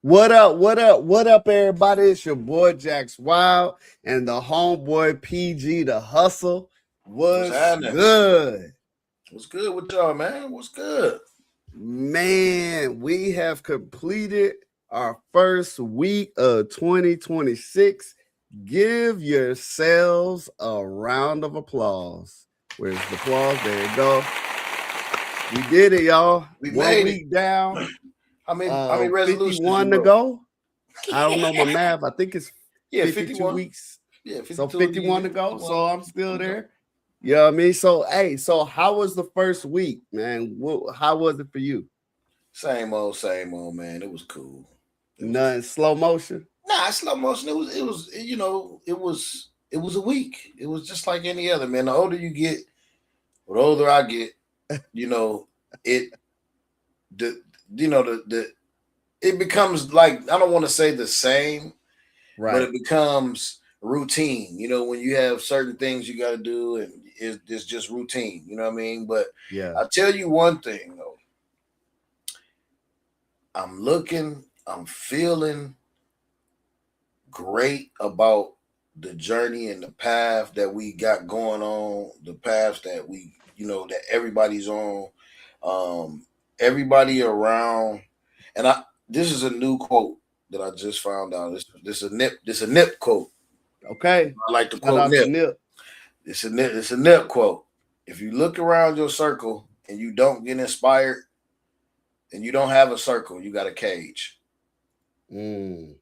What up? What up? What up, everybody? It's your boy Jax Wild and the homeboy PG the Hustle. What's What's happening? good? What's good with y'all, man? What's good? Man, we have completed our first week of 2026. Give yourselves a round of applause. Where's the applause? There you go. We did it, y'all. We One made it. week down. How many resolutions 51 you to wrote? go. I don't know my math. I think it's Yeah, 52 51. weeks. Yeah, So 52 51 to again. go. So I'm still Okay. there. You know what I mean? So, hey, so how was the first week, man? How was it for you? Same old, man. It was cool. None slow motion. Nah, slow motion. It was a week. It was just like any other, man. The older you get, the older I get, you know, it the the it becomes like, I don't want to say the same, but Right. it becomes routine. When you have certain things you got to do, and it's just routine. You know what I mean? But Yeah. I tell you one thing though, I'm feeling great about the journey and the path that we got going on, the path that that everybody's on, um, everybody around, and this is a new quote that I just found out. This a nip quote. Okay. I like to Shout quote out to Nip. Nip. It's a nip quote. If you look around your circle and you don't get inspired, and you don't have a circle, you got a cage. Mm,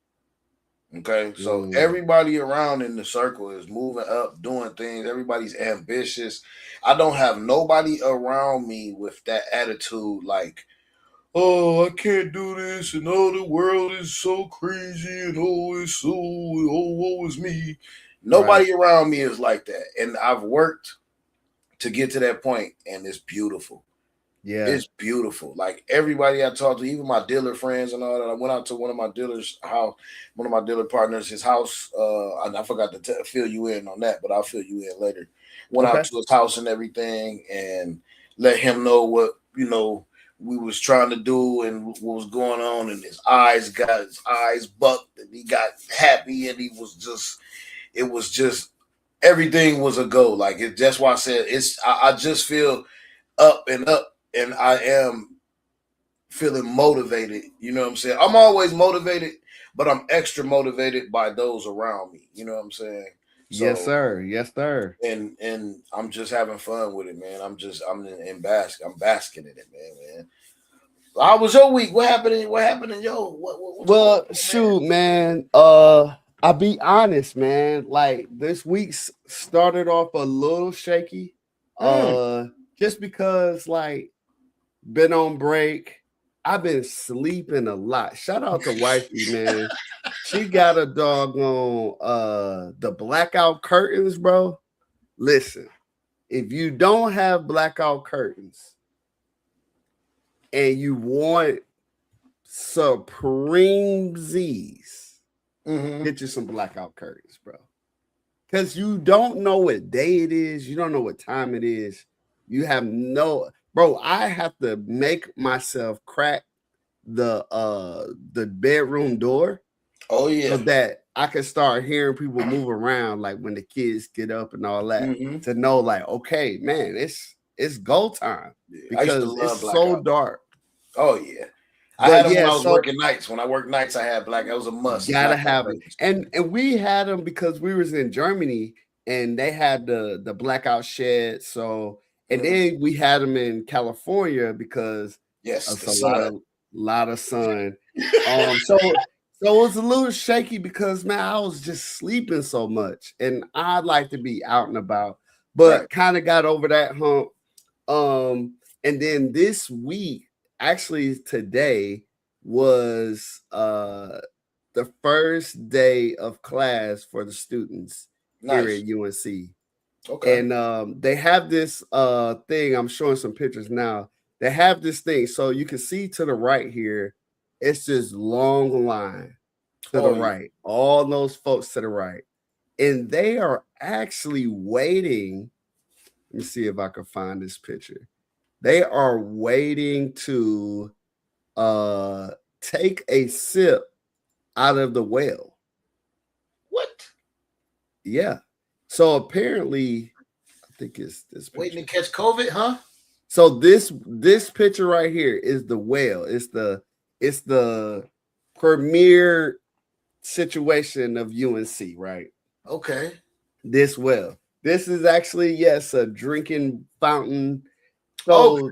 Okay, so mm. everybody around in the circle is moving up, doing things. Everybody's ambitious. I don't have nobody around me with that attitude, like, oh, I can't do this, and oh, the world is so crazy, and woe is me. Right. Nobody around me is like that, and I've worked to get to that point, and it's beautiful. Yeah. It's beautiful. Like, everybody I talked to, even my dealer friends and all that. I went out to one of my dealer partners, his house. And I forgot to fill you in on that, but I'll fill you in later. Went out Okay. to his house and everything, and let him know what we was trying to do and what was going on. And his eyes bucked, and he got happy, and it was just everything was a go. Like, that's why I said I just feel up, and I am feeling motivated. You know what I'm saying? I'm always motivated, but I'm extra motivated by those around me. You know what I'm saying? Yes, So, sir. Yes, sir. and I'm just having fun with it, man. I'm basking in it, man. How was your week? What happened? What happened in yo? What's going Well, on, man? shoot, man. I'll be honest, man. Like this week's started off a little shaky. Mm. Uh, just because like been on break. I've been sleeping a lot. Shout out to wifey, man. She got a doggone the blackout curtains, bro. Listen, if you don't have blackout curtains and you want Supreme Z's, Mm-hmm. get you some blackout curtains, bro. Because you don't know what day it is, you don't know what time it is. You have no, bro. I have to make myself crack the bedroom door Oh so yeah. that I can start hearing people move around, like when the kids get up and all that, Mm-hmm. to know, like, okay, man, it's go time Yeah. I used to because it's love so blackout. dark. Oh yeah. I But had them when yeah, I was so working nights. When I worked nights, I had black. That was a must. gotta Blackout have them, curtains. and we had them because we was in Germany and they had the blackout shed. So and Mm-hmm. then we had them in California because Yes, it's the a sun. lot of sun. So it was a little shaky because man, I was just sleeping so much, and I'd like to be out and about, Right. but kind of got over that hump. And then this week, actually today was the first day of class for the students here Nice. at UNC. Okay. And they have this thing, I'm showing some pictures now. They have this thing, so you can see to the right here, it's this long line to the Oh yeah. right, all those folks to the right. And they are actually waiting. Let me see if I can find this picture. They are waiting to uh take a sip out of the well. What? Yeah. So apparently, I think it's this picture. Waiting to catch COVID, huh? So this picture right here is the whale. It's the premier situation of UNC, right? Okay. This well. This is actually, yes, a drinking fountain. So,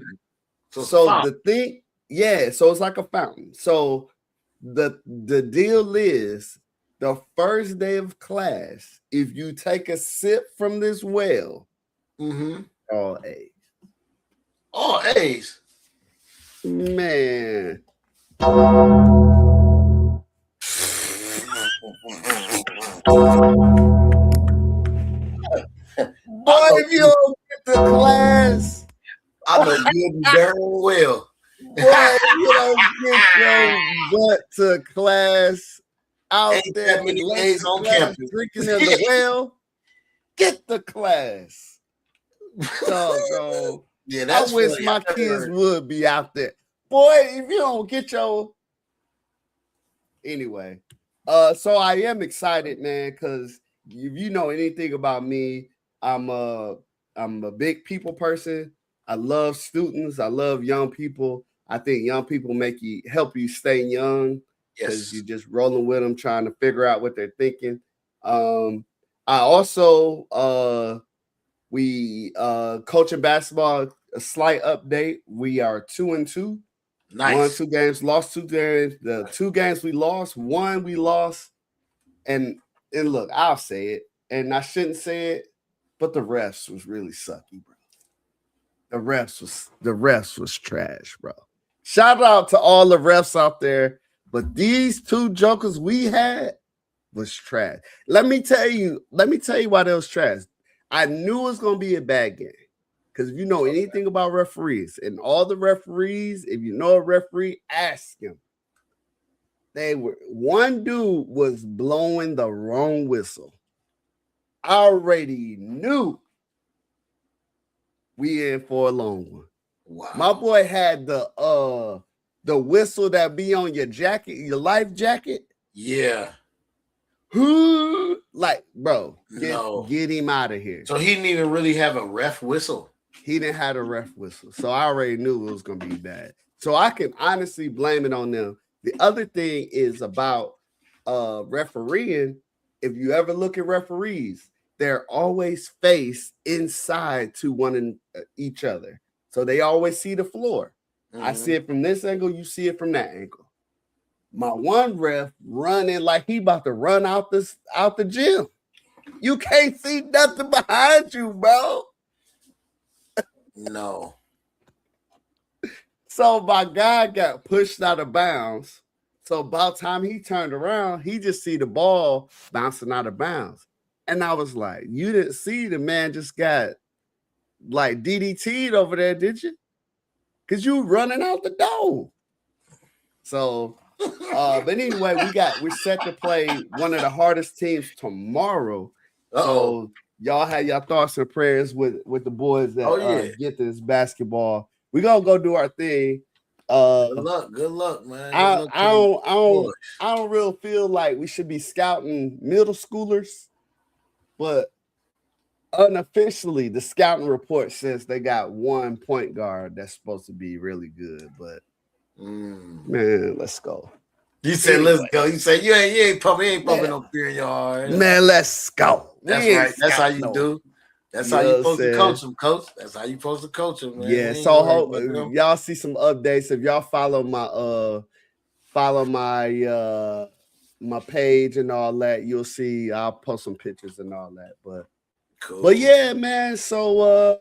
so the thing, yeah, so it's like a fountain. So the deal is the first day of class, if you take a sip from this well, all A's. All A's. Man. Boy, if you don't get to class, I know good and darn well. Boy, if you don't get your butt to class out Ain't there that many in A's on class, campus. drinking in the well, get to class. Doggone. Yeah, I wish my kids would be out there. Boy, if you don't get your... Anyway, so I am excited, man, because if you know anything about me, I'm a big people person. I love students. I love young people. I think young people help you stay young because you're just rolling with them, trying to figure out what they're thinking. I also we coaching basketball. A slight update: we are 2-2. Nice. Won 2 games, lost 2 games. The 2 games we lost, 1 we lost, and look, I'll say it, and I shouldn't say it, but the refs was really sucky, bro. The refs was trash, bro. Shout out to all the refs out there, but these 2 jokers we had was trash. Let me tell you why they was trash. I knew it was gonna be a bad game. Because if you know anything about referees, and all the referees, if you know a referee, ask him. One dude was blowing the wrong whistle. I already knew we in for a long one. Wow. My boy had the whistle that be on your jacket, your life jacket. Yeah. Who? Like, bro, get him out of here. So he didn't even really have a ref whistle. He didn't have a ref whistle. So I already knew it was going to be bad. So I can honestly blame it on them. The other thing is about refereeing. If you ever look at referees, they're always faced inside to one each other. So they always see the floor. I see it from this angle. You see it from that angle. My one ref running like he about to run out the gym. You can't see nothing behind you, bro. No. So my guy got pushed out of bounds. So about time he turned around, he just see the ball bouncing out of bounds. And I was like, you didn't see the man just got like DDT'd over there, did you? Because you running out the door. So, but anyway, we're set to play one of the hardest teams tomorrow. So y'all have your thoughts and prayers with the boys that get this basketball. We're gonna go do our thing. Good luck, man. I don't really feel like we should be scouting middle schoolers, but unofficially the scouting report says they got 1 point guard that's supposed to be really good. But man, let's go. You said let's go. You said you ain't pumping no fear in your heart. Man, let's go. That's right. That's how you do. That's how you supposed to coach them, coach. That's how you supposed to coach them, man. Yeah. So y'all see some updates. If y'all follow my page and all that, you'll see I'll post some pictures and all that. But yeah, man. So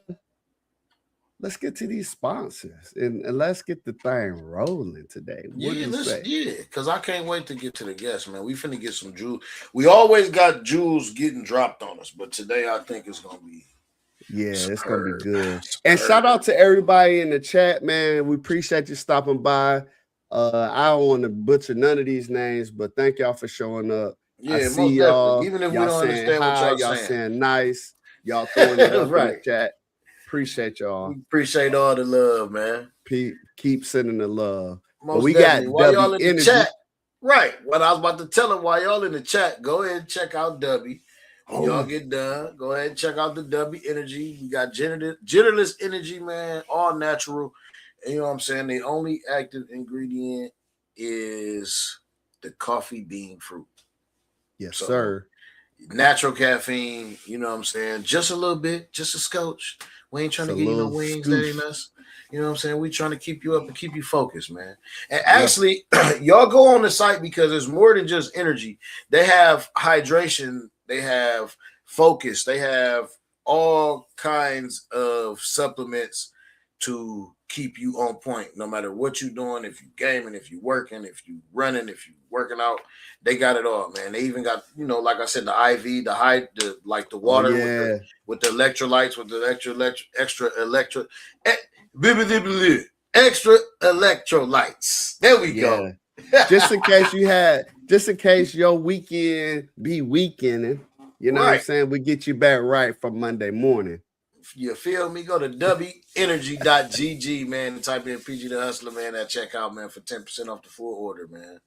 let's get to these sponsors and let's get the thing rolling today. What do you say? Yeah, because I can't wait to get to the guests, man. We finna get some jewels. We always got jewels getting dropped on us, but today I think it's gonna be it's gonna be good. And shout out to everybody in the chat, man. We appreciate you stopping by. I don't want to butcher none of these names, but thank y'all for showing up. Yeah, I see y'all. Even if we y'all don't understand what y'all saying nice. Y'all throwing it up in the chat. Appreciate y'all. We appreciate all the love, man. Keep sending the love. But Most we definitely. got While y'all W in the Energy. chat, right? What I was about to tell them, while y'all in the chat, go ahead and check out W. When y'all get done, go ahead and check out the W Energy. We got genderless energy, man, all natural. And you know what I'm saying? The only active ingredient is the coffee bean fruit. Yes, So sir. natural caffeine, you know what I'm saying? Just a little bit, just a scotch. We ain't trying It's to a give you no little wings, that ain't scoosh. us. You know what I'm saying? We trying to keep you up and keep you focused, man. And Yeah. actually, y'all go on the site because there's more than just energy. They have hydration, they have focus, they have all kinds of supplements to keep you on point no matter what you're doing. If you gaming, if you working, if you running, if you working out, they got it all, man. They even got, you know, like I said, the IV, the like the Oh water yeah. with the electrolytes, with the extra electrolytes. There we Yeah. go. Just in case your weekend be weekending, you know what I'm Right. saying? We get you back right for Monday morning. You feel me? Go to wenergy.gg, man, and type in PG the Hustler, man, at checkout, man, for 10% off the full order, man.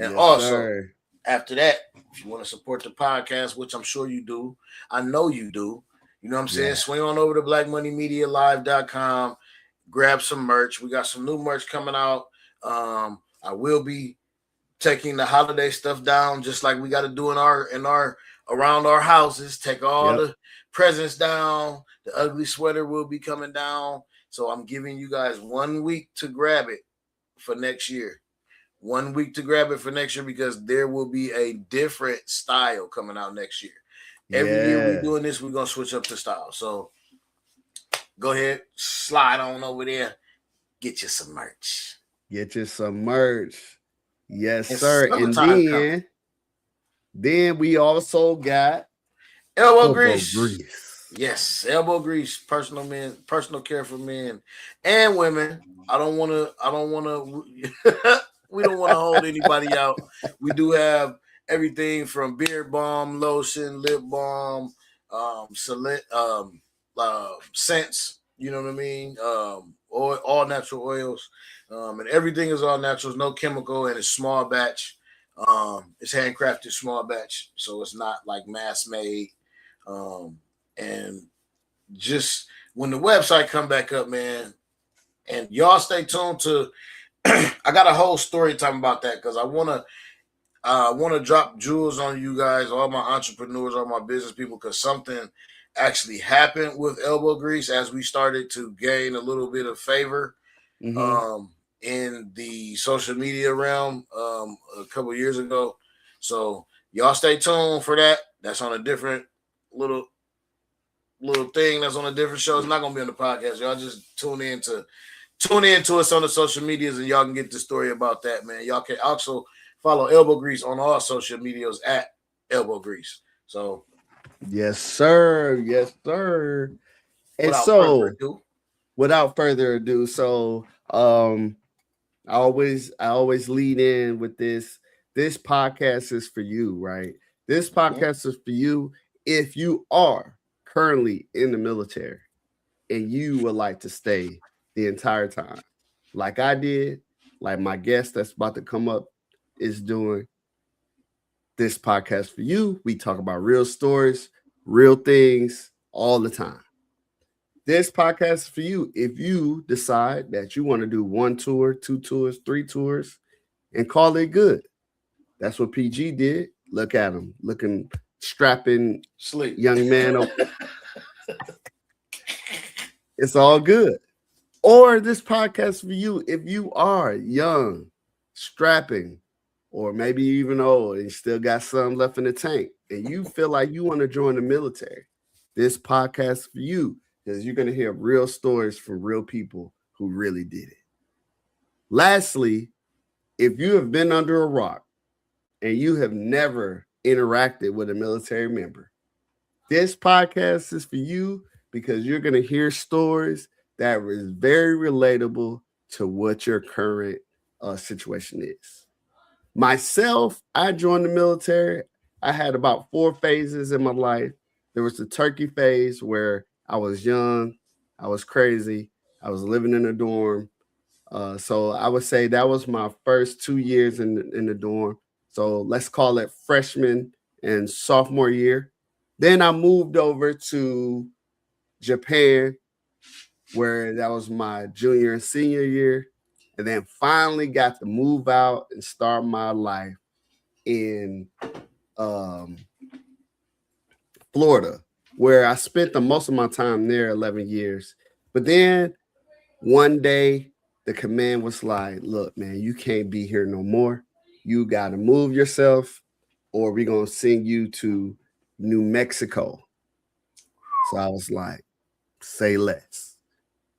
And Yes, also, sir. after that, if you want to support the podcast, which I'm sure you do, I know you do, you know what I'm saying? Yeah. Swing on over to blackmoneymedialive.com, grab some merch. We got some new merch coming out. I will be taking the holiday stuff down, just like we got to do in our around our houses. Take all Yep. the presents down. The ugly sweater will be coming down. So I'm giving you guys 1 week to grab it for next year. 1 week to grab it for next year because there will be a different style coming out next year. Every year we Yeah. doing this, we're gonna switch up the style. So go ahead, slide on over there, get you some merch. Get you some merch. Yes, And sir. And summertime coming. then we also got Elbow elbow grease. grease. Yes, elbow grease, personal care for men and women. We don't wanna hold anybody out. We do have everything from beard balm, lotion, lip balm, scents, you know what I mean? All natural oils. And everything is all natural, no chemical, and it's small batch. It's handcrafted small batch, so it's not like mass made. And just when the website come back up, man, and y'all stay tuned to. I got a whole story talking about that because I want to drop jewels on you guys, all my entrepreneurs, all my business people, because something actually happened with elbow grease as we started to gain a little bit of favor Mm-hmm. um, in the social media realm a couple years ago. So y'all stay tuned for that. That's on a different little thing. That's on a different show. It's not gonna be on the podcast. Y'all just tune in to us on the social medias, and y'all can get the story about that, man. Y'all can also follow Elbow Grease on all social medias at Elbow Grease. So Yes, sir. Yes, sir. And without further so ado, without further ado, I always lead in with this. This podcast is for you, right? This podcast is for you if you are currently in the military and you would like to stay the entire time, like I did, like my guest that's about to come up is doing. This podcast for you. We talk about real stories, real things all the time. This podcast is for you if you decide that you want to do one tour, two tours, three tours, and call it good. That's what PG did. Look at him, looking strapping sleep. young man. It's all good. Or this podcast for you if you are young, strapping, or maybe even old and still got some left in the tank, and you feel like you want to join the military. This podcast for you because you're going to hear real stories from real people who really did it. Lastly, if you have been under a rock and you have never interacted with a military member, this podcast is for you because you're going to hear stories that is very relatable to what your current situation is. Myself, I joined the military. I had about 4 phases in my life. There was the turkey phase where I was young, I was crazy, I was living in a dorm. So I would say that was my first 2 years in the dorm. So let's call it freshman and sophomore year. Then I moved over to Japan, where that was my junior and senior year. And then finally got to move out and start my life in um, Florida, where I spent the most of my time there, 11 years. But then one day, the command was like, look, man, you can't be here no more. You got to move yourself, or we're going to send you to New Mexico. So I was like, say less.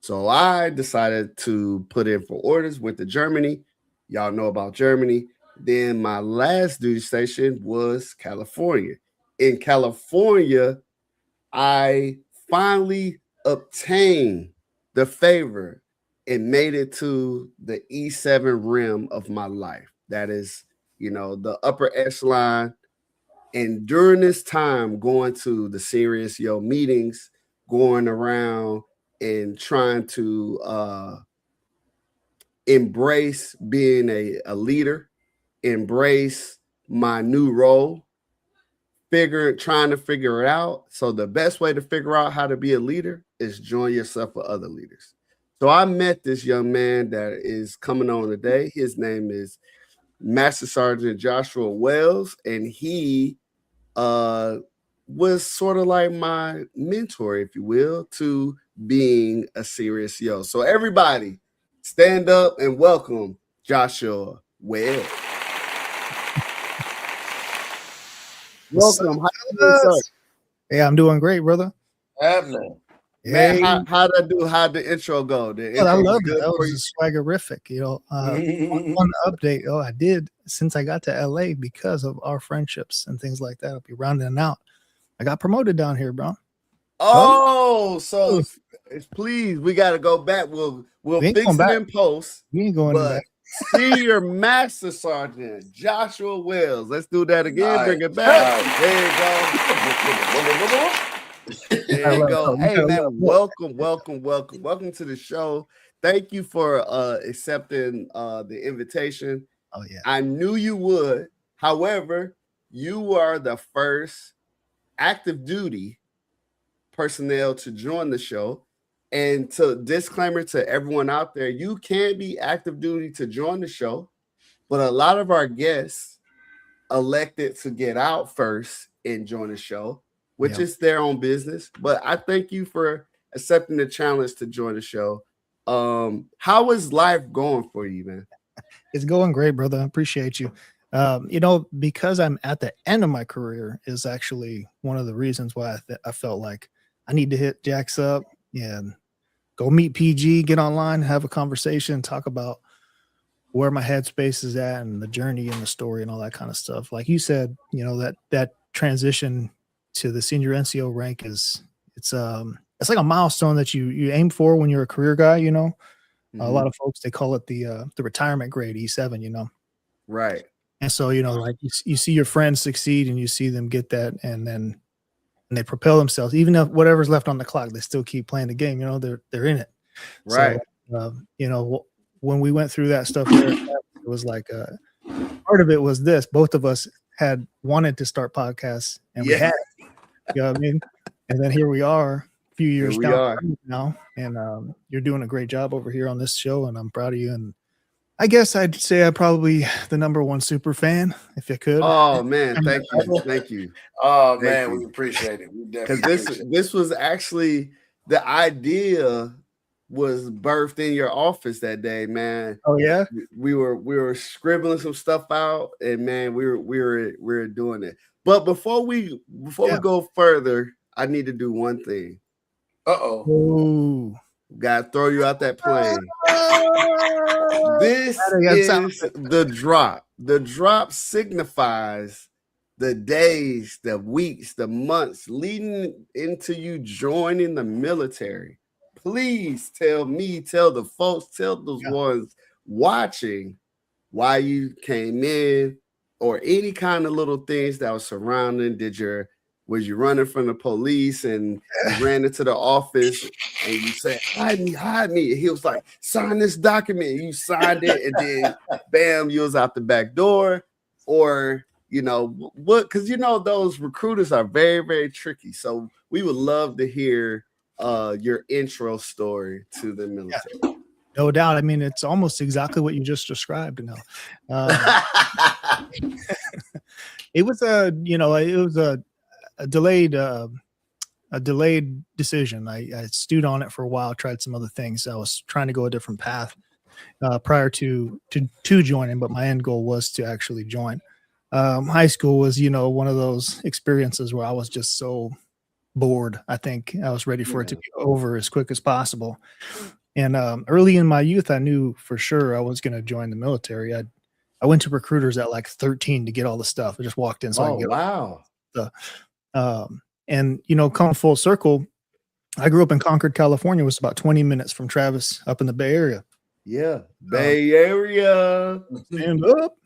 So I decided to put in for orders with the Germany. Y'all know about Germany. Then my last duty station was California. In California, I finally obtained the favor and made it to the E7 rim of my life. That is, the upper echelon. And during this time, going to the Serious Yo meetings, going around and trying to embrace being a leader, embrace my new role, trying to figure it out. So the best way to figure out how to be a leader is join yourself with other leaders. So I met this young man that is coming on today. His name is Master Sergeant Joshua Wells, and he was sort of like my mentor, if you will, to being a serious yo. So everybody, stand up and welcome Joshua Wells. Welcome. How you doing, sir? Yeah, I'm doing great, brother. Happening. Man, how'd the intro go? I love it. That was swaggerific. One update. I did since I got to LA because of our friendships and things like that. I'll be rounding out. I got promoted down here, bro. So please, we got to go back. We'll fix it in post. We ain't going back. Senior Master Sergeant Joshua Wells. Let's do that again. Bring it back. There you go. Hey, man, welcome to the show. Thank you for accepting the invitation. Oh, yeah. I knew you would. However, you are the first active duty personnel to join the show. And to disclaimer to everyone out there, you can be active duty to join the show, but a lot of our guests elected to get out first and join the show, which is their own business. But I thank you for accepting the challenge to join the show. How is life going for you, man? It's going great, brother. I appreciate you. Because I'm at the end of my career is actually one of the reasons why I felt like I need to hit Jax up and go meet PG, get online, have a conversation, talk about where my headspace is at and the journey and the story and all that kind of stuff. Like you said, that transition to the senior NCO rank it's like a milestone that you aim for when you're a career guy. Mm-hmm. A lot of folks, they call it the retirement grade, E7. Right. And so like you see your friends succeed and you see them get that, and then they propel themselves. Even if whatever's left on the clock, they still keep playing the game. They're in it. Right. So, when we went through that stuff, it was like part of it was this. Both of us had wanted to start podcasts, and we had. You know what I mean? And then here we are, a few years down now, and you're doing a great job over here on this show, and I'm proud of you. And I guess I'd say I'm probably the number one super fan, if you could. Oh man, thank you. Oh man, we appreciate it. We definitely because this was actually the idea was birthed in your office that day, man. Oh yeah, we were scribbling some stuff out, and man, we were doing it. But before we go further, I need to do one thing. Ooh. Gotta throw you out that plane. This is the drop. The drop signifies the days, the weeks, the months leading into you joining the military. Please tell the folks, tell those ones watching why you came in, or any kind of little things that was surrounding. Was you running from the police and you ran into the office and you said, hide me, hide me. And he was like, sign this document. You signed it and then bam, you was out the back door. Or, you know, what? Because, you know, those recruiters are very, very tricky. So we would love to hear your intro story to the military. Yeah. No doubt. I mean, it's almost exactly what you just described. It was a delayed decision. I stewed on it for a while, tried some other things. I was trying to go a different path prior to joining, but my end goal was to actually join. High school was, you know, one of those experiences where I was just so bored. I think I was ready for it to be over as quick as possible. And early in my youth, I knew for sure I was going to join the military. I went to recruiters at like 13 to get all the stuff. I just walked in. So I could get wow. And, you know, come full circle, I grew up in Concord, California. It was about 20 minutes from Travis up in the Bay Area. Yeah. Bay Area. Stand up.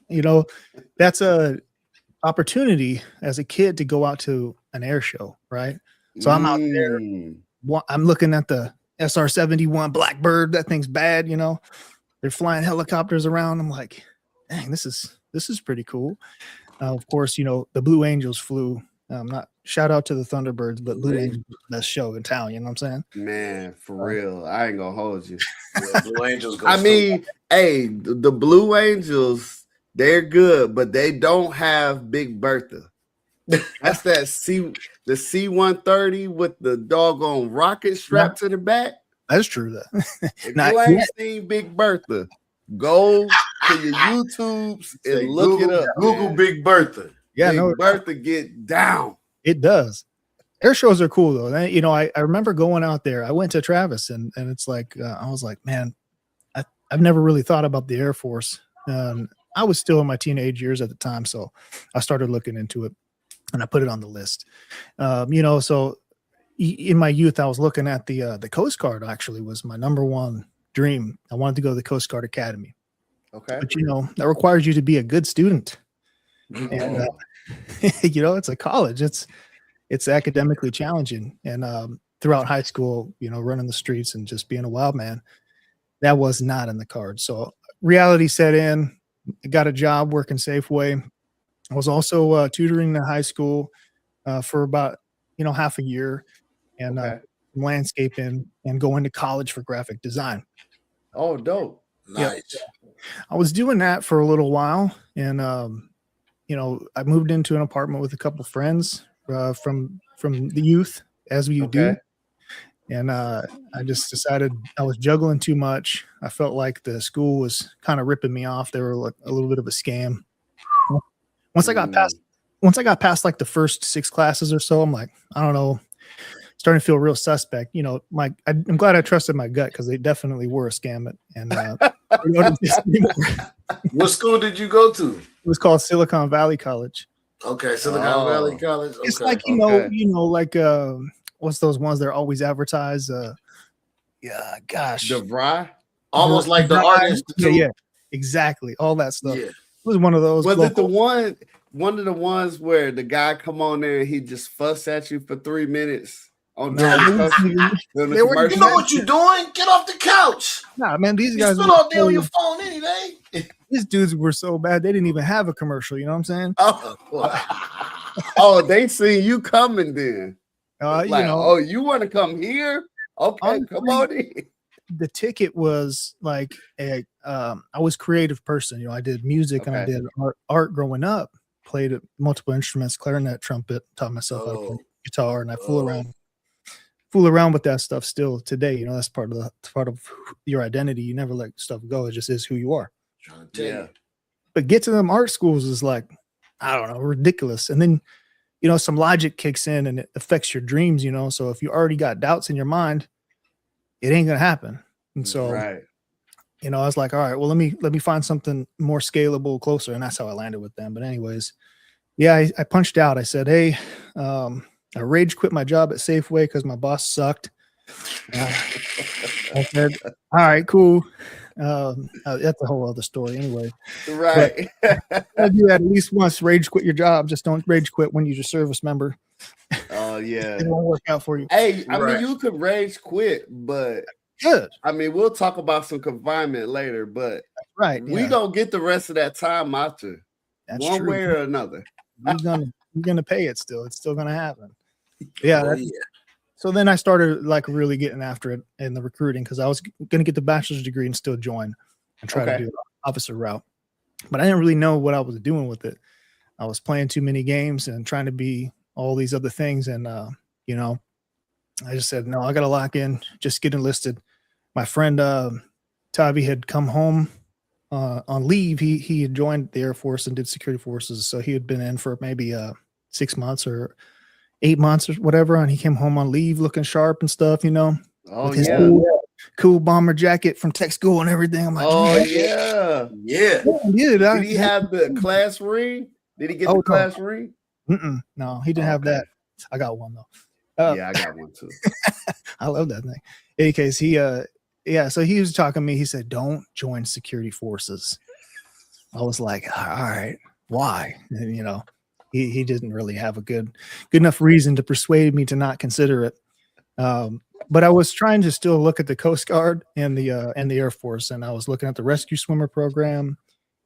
You know, that's a opportunity as a kid to go out to an air show, right? So I'm out there. I'm looking at the SR-71 Blackbird. That thing's bad, you know. They're flying helicopters around. I'm like, dang, this is pretty cool. Of course, you know, the Blue Angels flew. Not shout out to the Thunderbirds, but Blue Angels was the best show in town. You know what I'm saying? Man, for real, I ain't gonna hold you. Yeah, Blue Angels. I mean, hey, the Blue Angels, they're good, but they don't have Big Bertha. That's the C-130 with the doggone rocket strapped to the back. That's true. Though. If you ain't seen Big Bertha, go to your YouTubes and look it up. Google Big Bertha. Yeah, Big Bertha get down. It does. Air shows are cool though. You know, I remember going out there. I went to Travis and it's like I was like, man, I've never really thought about the Air Force. I was still in my teenage years at the time, so I started looking into it and I put it on the list. You know, so in my youth, I was looking at the Coast Guard. Actually, was my number one dream. I wanted to go to the Coast Guard Academy. Okay, but you know that requires you to be a good student. And you know, it's a college. It's academically challenging. And throughout high school, you know, running the streets and just being a wild man, that was not in the cards. So reality set in. I got a job working Safeway. I was also tutoring the high school for about, you know, half a year, and landscaping and going to college for graphic design. Oh, dope! Nice. Yep. I was doing that for a little while, and you know, I moved into an apartment with a couple of friends from the youth, as we do. And I just decided I was juggling too much. I felt like the school was kind of ripping me off. They were like a little bit of a scam. Once I got past like the first 6 classes or so, I'm like, I don't know, starting to feel real suspect. You know, I'm glad I trusted my gut because they definitely were a scam. And what school did you go to? It was called Silicon Valley College. Okay, Silicon Valley College. Okay. It's like you know, like what's those ones they're always advertised? Yeah, gosh, DeVry, almost like the Art Institute. Yeah, exactly, all that stuff. Yeah. It was one of those. Was it the one of the ones where the guy come on there and he just fuss at you for 3 minutes? You know what you're doing? Get off the couch. Nah, man, these guys still out there on your phone anyway. These dudes were so bad they didn't even have a commercial. You know what I'm saying? Oh, they see you coming then. You know, oh, you want to come here? Okay, come on in. The ticket was like I was a creative person. You know, I did music and I did art growing up. Played multiple instruments, clarinet, trumpet. Taught myself how to play guitar, and I fool around with that stuff still today. You know, that's part of your identity. You never let stuff go. It just is who you are. Yeah. But get to them art schools is like, I don't know, ridiculous. And then, you know, some logic kicks in and it affects your dreams, you know. So if you already got doubts in your mind, it ain't gonna happen. And so you know, I was like, all right, well, let me find something more scalable, closer. And that's how I landed with them. But anyways, yeah, I punched out. I said, hey, I rage quit my job at Safeway because my boss sucked. I said, all right, cool. That's a whole other story anyway. Right. You at least once rage quit your job. Just don't rage quit when you're a service member. Oh yeah. It won't work out for you. Hey, I mean, Right. you could rage quit, but Good. I mean, we'll talk about some confinement later. But Right. we Yeah, gonna get the rest of that time out you, that's one true. way or another. You're gonna pay it still. It's still gonna happen. Yeah. Oh, that's- So then I started like really getting after it in the recruiting because I was going to get the bachelor's degree and still join and try to do the officer route. But I didn't really know what I was doing with it. I was playing too many games and trying to be all these other things. And, you know, I just said, no, I got to lock in, just get enlisted. My friend Tavi had come home on leave. He had joined the Air Force and did security forces. So he had been in for maybe 6 months or 8 months or whatever, and he came home on leave looking sharp and stuff, you know, Oh with his yeah. cool bomber jacket from tech school and everything. I'm like, Oh yeah. Yeah. dude, Did he have the class ring? Did he get the class ring? No, he didn't have that. I got one though. Yeah, I got one too. I love that thing. In any case, so he was talking to me. He said, don't join security forces. I was like, all right, why? And, you know, he didn't really have a good enough reason to persuade me to not consider it. But I was trying to still look at the Coast Guard and the Air Force, and I was looking at the rescue swimmer program.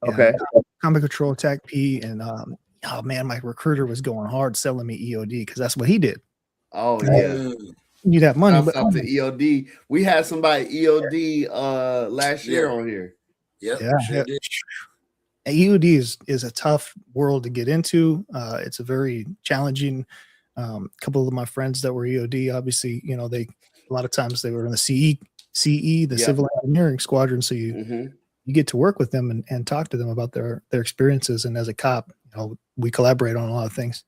Okay. Combat Control Attack P, and oh man, my recruiter was going hard selling me EOD because that's what he did. Oh yeah. You'd have money, but up to EOD. We had somebody EOD last year on here. Yep, yeah, sure did. EOD is a tough world to get into. It's a very challenging. Couple of my friends that were EOD, obviously, you know, a lot of times they were in the CE, the Civil Engineering Squadron. So you get to work with them and talk to them about their experiences. And as a cop, you know, we collaborate on a lot of things.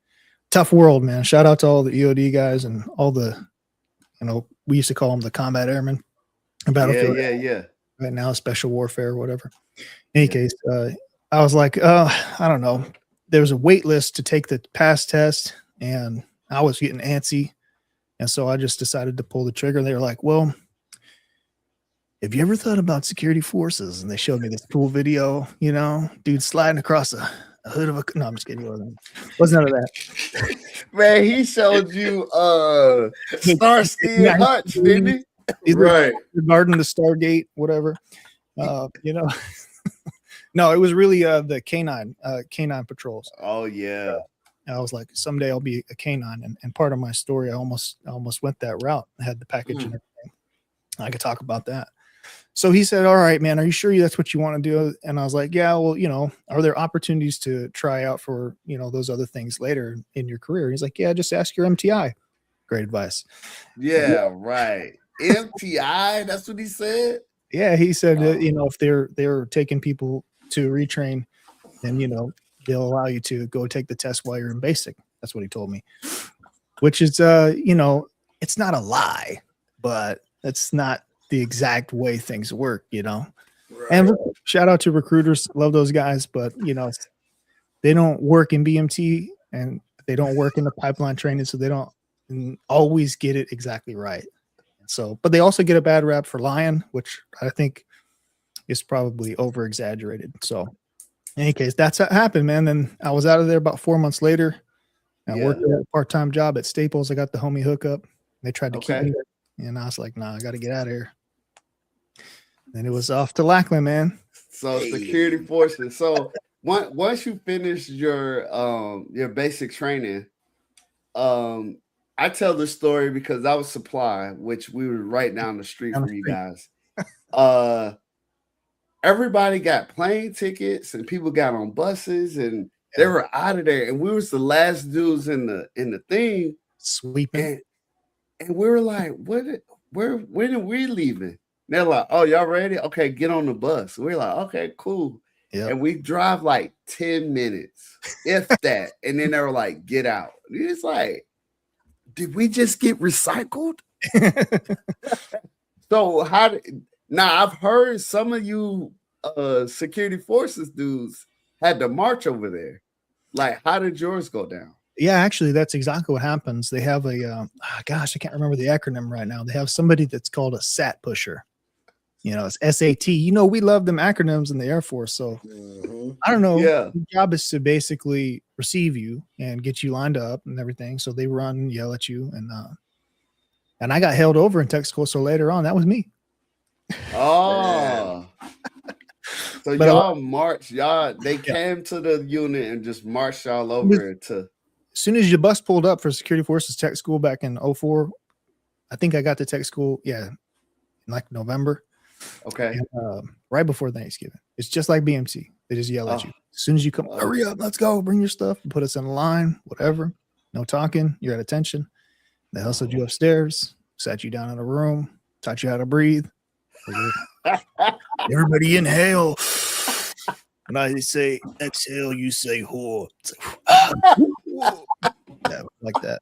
Tough world, man. Shout out to all the EOD guys and all the, you know, we used to call them the combat airmen. Battlefield. Yeah. Right now, special warfare or whatever. In any case, I was like, I don't know. There was a wait list to take the pass test, and I was getting antsy. And so I just decided to pull the trigger. They were like, well, have you ever thought about security forces? And they showed me this cool video, you know, dude sliding across a hood of a, no, I'm just kidding. Wasn't none of that. Man, he showed you Starsky and Hutch, didn't he? He's Right. regarding the Stargate, whatever. You know, no, it was really the canine patrols. Oh yeah. And I was like, someday I'll be a canine. And part of my story, I almost went that route. I had the package and everything. I could talk about that. So he said, all right, man, are you sure that's what you want to do? And I was like, yeah, well, you know, are there opportunities to try out for, you know, those other things later in your career? He's like, yeah, just ask your MTI. Great advice. Yeah, right. MTI, that's what he said. Yeah, he said that, you know, if they're taking people to retrain, then, you know, they'll allow you to go take the test while you're in basic. That's what he told me, which is, you know, it's not a lie, but it's not the exact way things work, you know. Right. And shout out to recruiters, love those guys, but you know, they don't work in BMT and they don't work in the pipeline training, so they don't always get it exactly right. So, but they also get a bad rap for lying, which I think is probably over exaggerated. So, in any case, that's what happened, man. Then I was out of there about 4 months later. I worked a part-time job at Staples. I got the homie hookup. They tried to keep me there, and I was like, nah, I got to get out of here. Then it was off to Lackland, man. So security forces. So once you finish your basic training, I tell this story because I was supply, which we were right down the street from you guys. Everybody got plane tickets and people got on buses and they were out of there. And we was the last dudes in the thing sweeping. And we were like, when are we leaving? They're like, oh, y'all ready? Okay, get on the bus. We're like, okay, cool. Yep. And we drive like 10 minutes, if that. And then they were like, get out. And it's like, did we just get recycled? So now I've heard some of you security forces dudes had to march over there. Like, how did yours go down? Yeah, actually, that's exactly what happens. They have a, I can't remember the acronym right now. They have somebody that's called a SAT pusher. You know, it's SAT. You know, we love them acronyms in the Air Force. So I don't know. Yeah. The job is to basically receive you and get you lined up and everything. So they run and yell at you, and I got held over in Texaco. So later on, that was me. Oh, so But y'all marched, they came to the unit and just marched y'all over to. As soon as your bus pulled up for Security Forces Tech School back in 2004, I think I got to Tech School, in like November. Okay. And, right before Thanksgiving. It's just like BMC. They just yell at you. As soon as you come, hurry up, let's go, bring your stuff, put us in line, whatever. No talking, you're at attention. They hustled you upstairs, sat you down in a room, taught you how to breathe. Everybody inhale. When I say exhale, you say whore. Like that.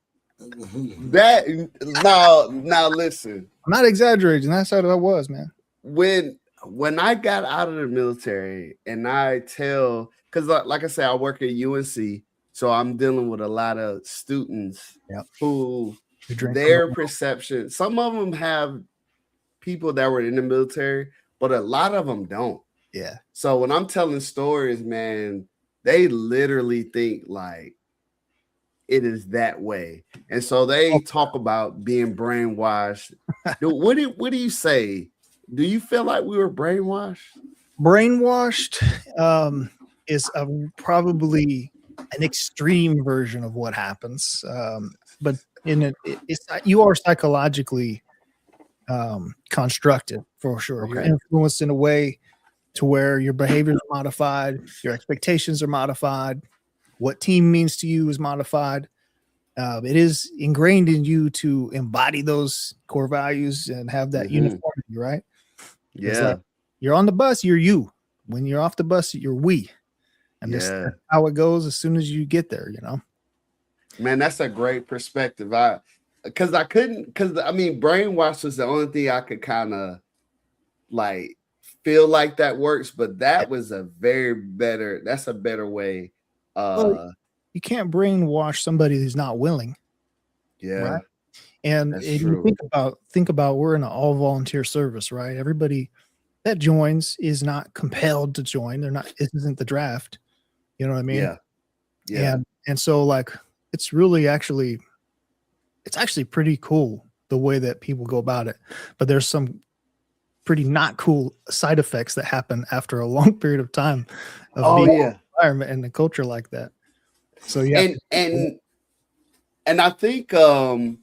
Now listen. I'm not exaggerating. That's how that was, man. When I got out of the military, and I tell, because like I said, I work at UNC, so I'm dealing with a lot of students who their perception. Some of them have people that were in the military, but a lot of them don't. Yeah. So when I'm telling stories, man, they literally think like it is that way, and so they talk about being brainwashed. What do you say? Do you feel like we were brainwashed? Brainwashed is probably an extreme version of what happens, but you are psychologically constructed for sure. Okay. You're influenced in a way to where your behavior is modified, your expectations are modified, what team means to you is modified. It is ingrained in you to embody those core values and have that uniformity, right? Yeah. Like you're on the bus, you're you. When you're off the bus, you're we. And that's how it goes as soon as you get there, you know? Man, that's a great perspective. Because brainwash was the only thing I could kind of like feel like that works, but that was that's a better way. Well, you can't brainwash somebody who's not willing. Yeah. Right? And if you think about we're in an all volunteer service, right? Everybody that joins is not compelled to join. It isn't the draft. You know what I mean? Yeah. Yeah. And so like it's actually pretty cool the way that people go about it. But there's some pretty not cool side effects that happen after a long period of time of being in an environment and a culture like that. So and I think I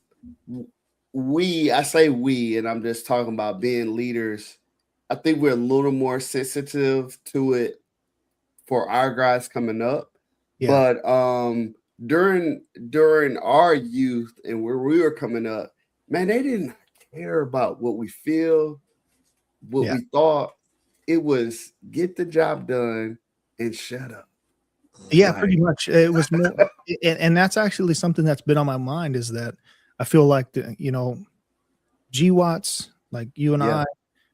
say we, and I'm just talking about being leaders. I think we're a little more sensitive to it for our guys coming up. Yeah. But during our youth and where we were coming up, man, they didn't care about what we feel, what we thought. It was get the job done and shut up. Yeah, pretty much. It was more, and that's actually something that's been on my mind is that I feel like GWATs, like you and I,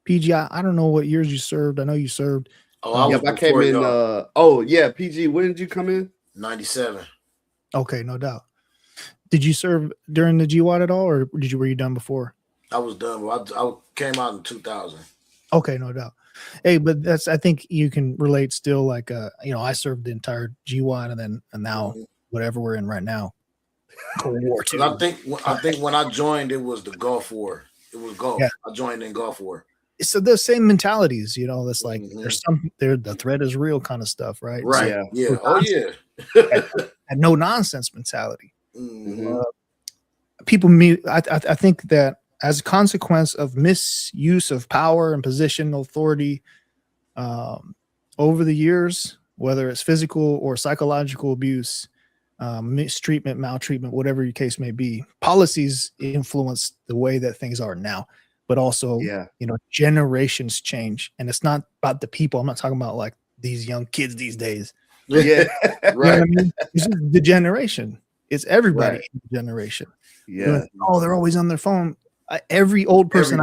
PG, I don't know what years you served. I know you served. I came in. PG. When did you come in? 97. Okay, no doubt. Did you serve during the GWAT at all, or were you done before? I was done. I came out in 2000. Okay, no doubt. Hey, but I think you can relate still. Like, I served the entire GWAT and now whatever we're in right now, Cold War II. I think when I joined, it was the Gulf War. It was Gulf. Yeah. I joined in Gulf War. So the same mentalities, that's like there's the threat is real kind of stuff, right? Right. So, yeah. Oh yeah. and no nonsense mentality. Mm-hmm. I think that as a consequence of misuse of power and position authority over the years, whether it's physical or psychological abuse, mistreatment, maltreatment, whatever your case may be, policies influence the way that things are now. But also, generations change. And it's not about the people. I'm not talking about like these young kids these days. Yeah, right. You know what I mean? It's just the generation. It's everybody in the generation. Yeah. They're always on their phone. Every old person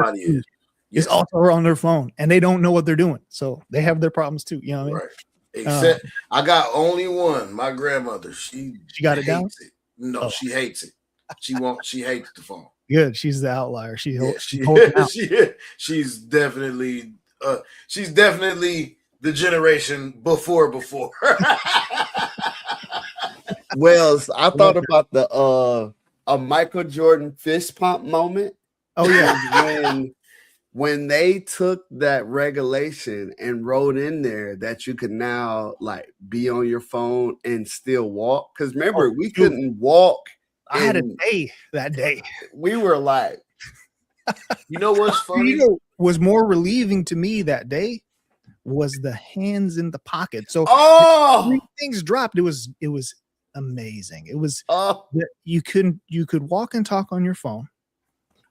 is also on their phone, and they don't know what they're doing. So they have their problems too. You know what I mean? Right. Except I got only one. My grandmother. She got it down. No, she hates it. She hates the phone. Good. She's the outlier. She's definitely the generation before. Well, I thought about the a Michael Jordan fist pump moment. Oh yeah. When they took that regulation and wrote in there that you could now like be on your phone and still walk. Because remember, we couldn't walk. I had a day that day. We were like, you know what's funny? Was more relieving to me that day was the hands in the pocket. So three things dropped. It was amazing. It was you could walk and talk on your phone.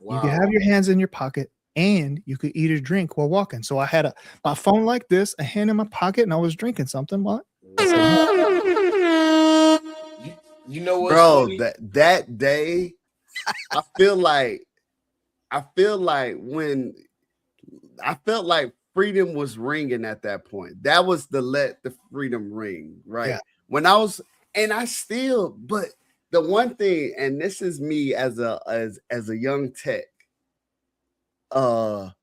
Wow. You could have your hands in your pocket. And you could eat or drink while walking. So I had my phone like this, a hand in my pocket, and I was drinking something. What? You know what, bro? That day, I felt like freedom was ringing at that point. That was let the freedom ring, right? Yeah. When I was, and I still, but the one thing, and this is me as a young tech. Now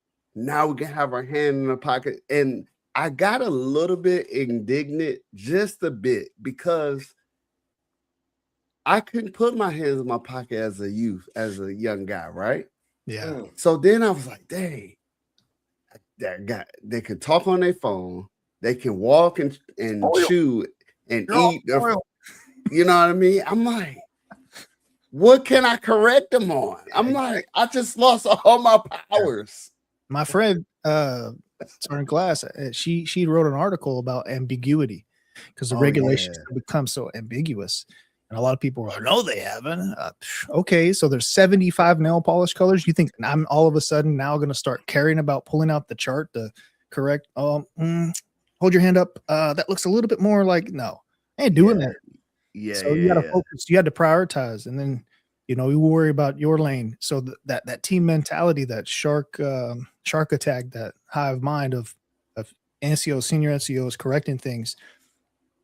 we can have our hand in the pocket, and I got a little bit indignant, just a bit, because I couldn't put my hands in my pocket as a young guy, right? Yeah. So then I was like, dang, they can talk on their phone, they can walk and chew and eat. You know what I mean? I'm like, what can I correct them on? I'm like, I just lost all my powers. My friend, in class, she wrote an article about ambiguity because the regulations have become so ambiguous. And a lot of people were like, no, they haven't. Okay, so there's 75 nail polish colors. You think I'm all of a sudden now going to start caring about pulling out the chart to correct? Hold your hand up. That looks a little bit more like, no, I ain't doing that. Yeah. So you got to focus. You had to prioritize, and then you worry about your lane. So that team mentality, that shark attack, that hive mind of NCOs, senior NCOs correcting things,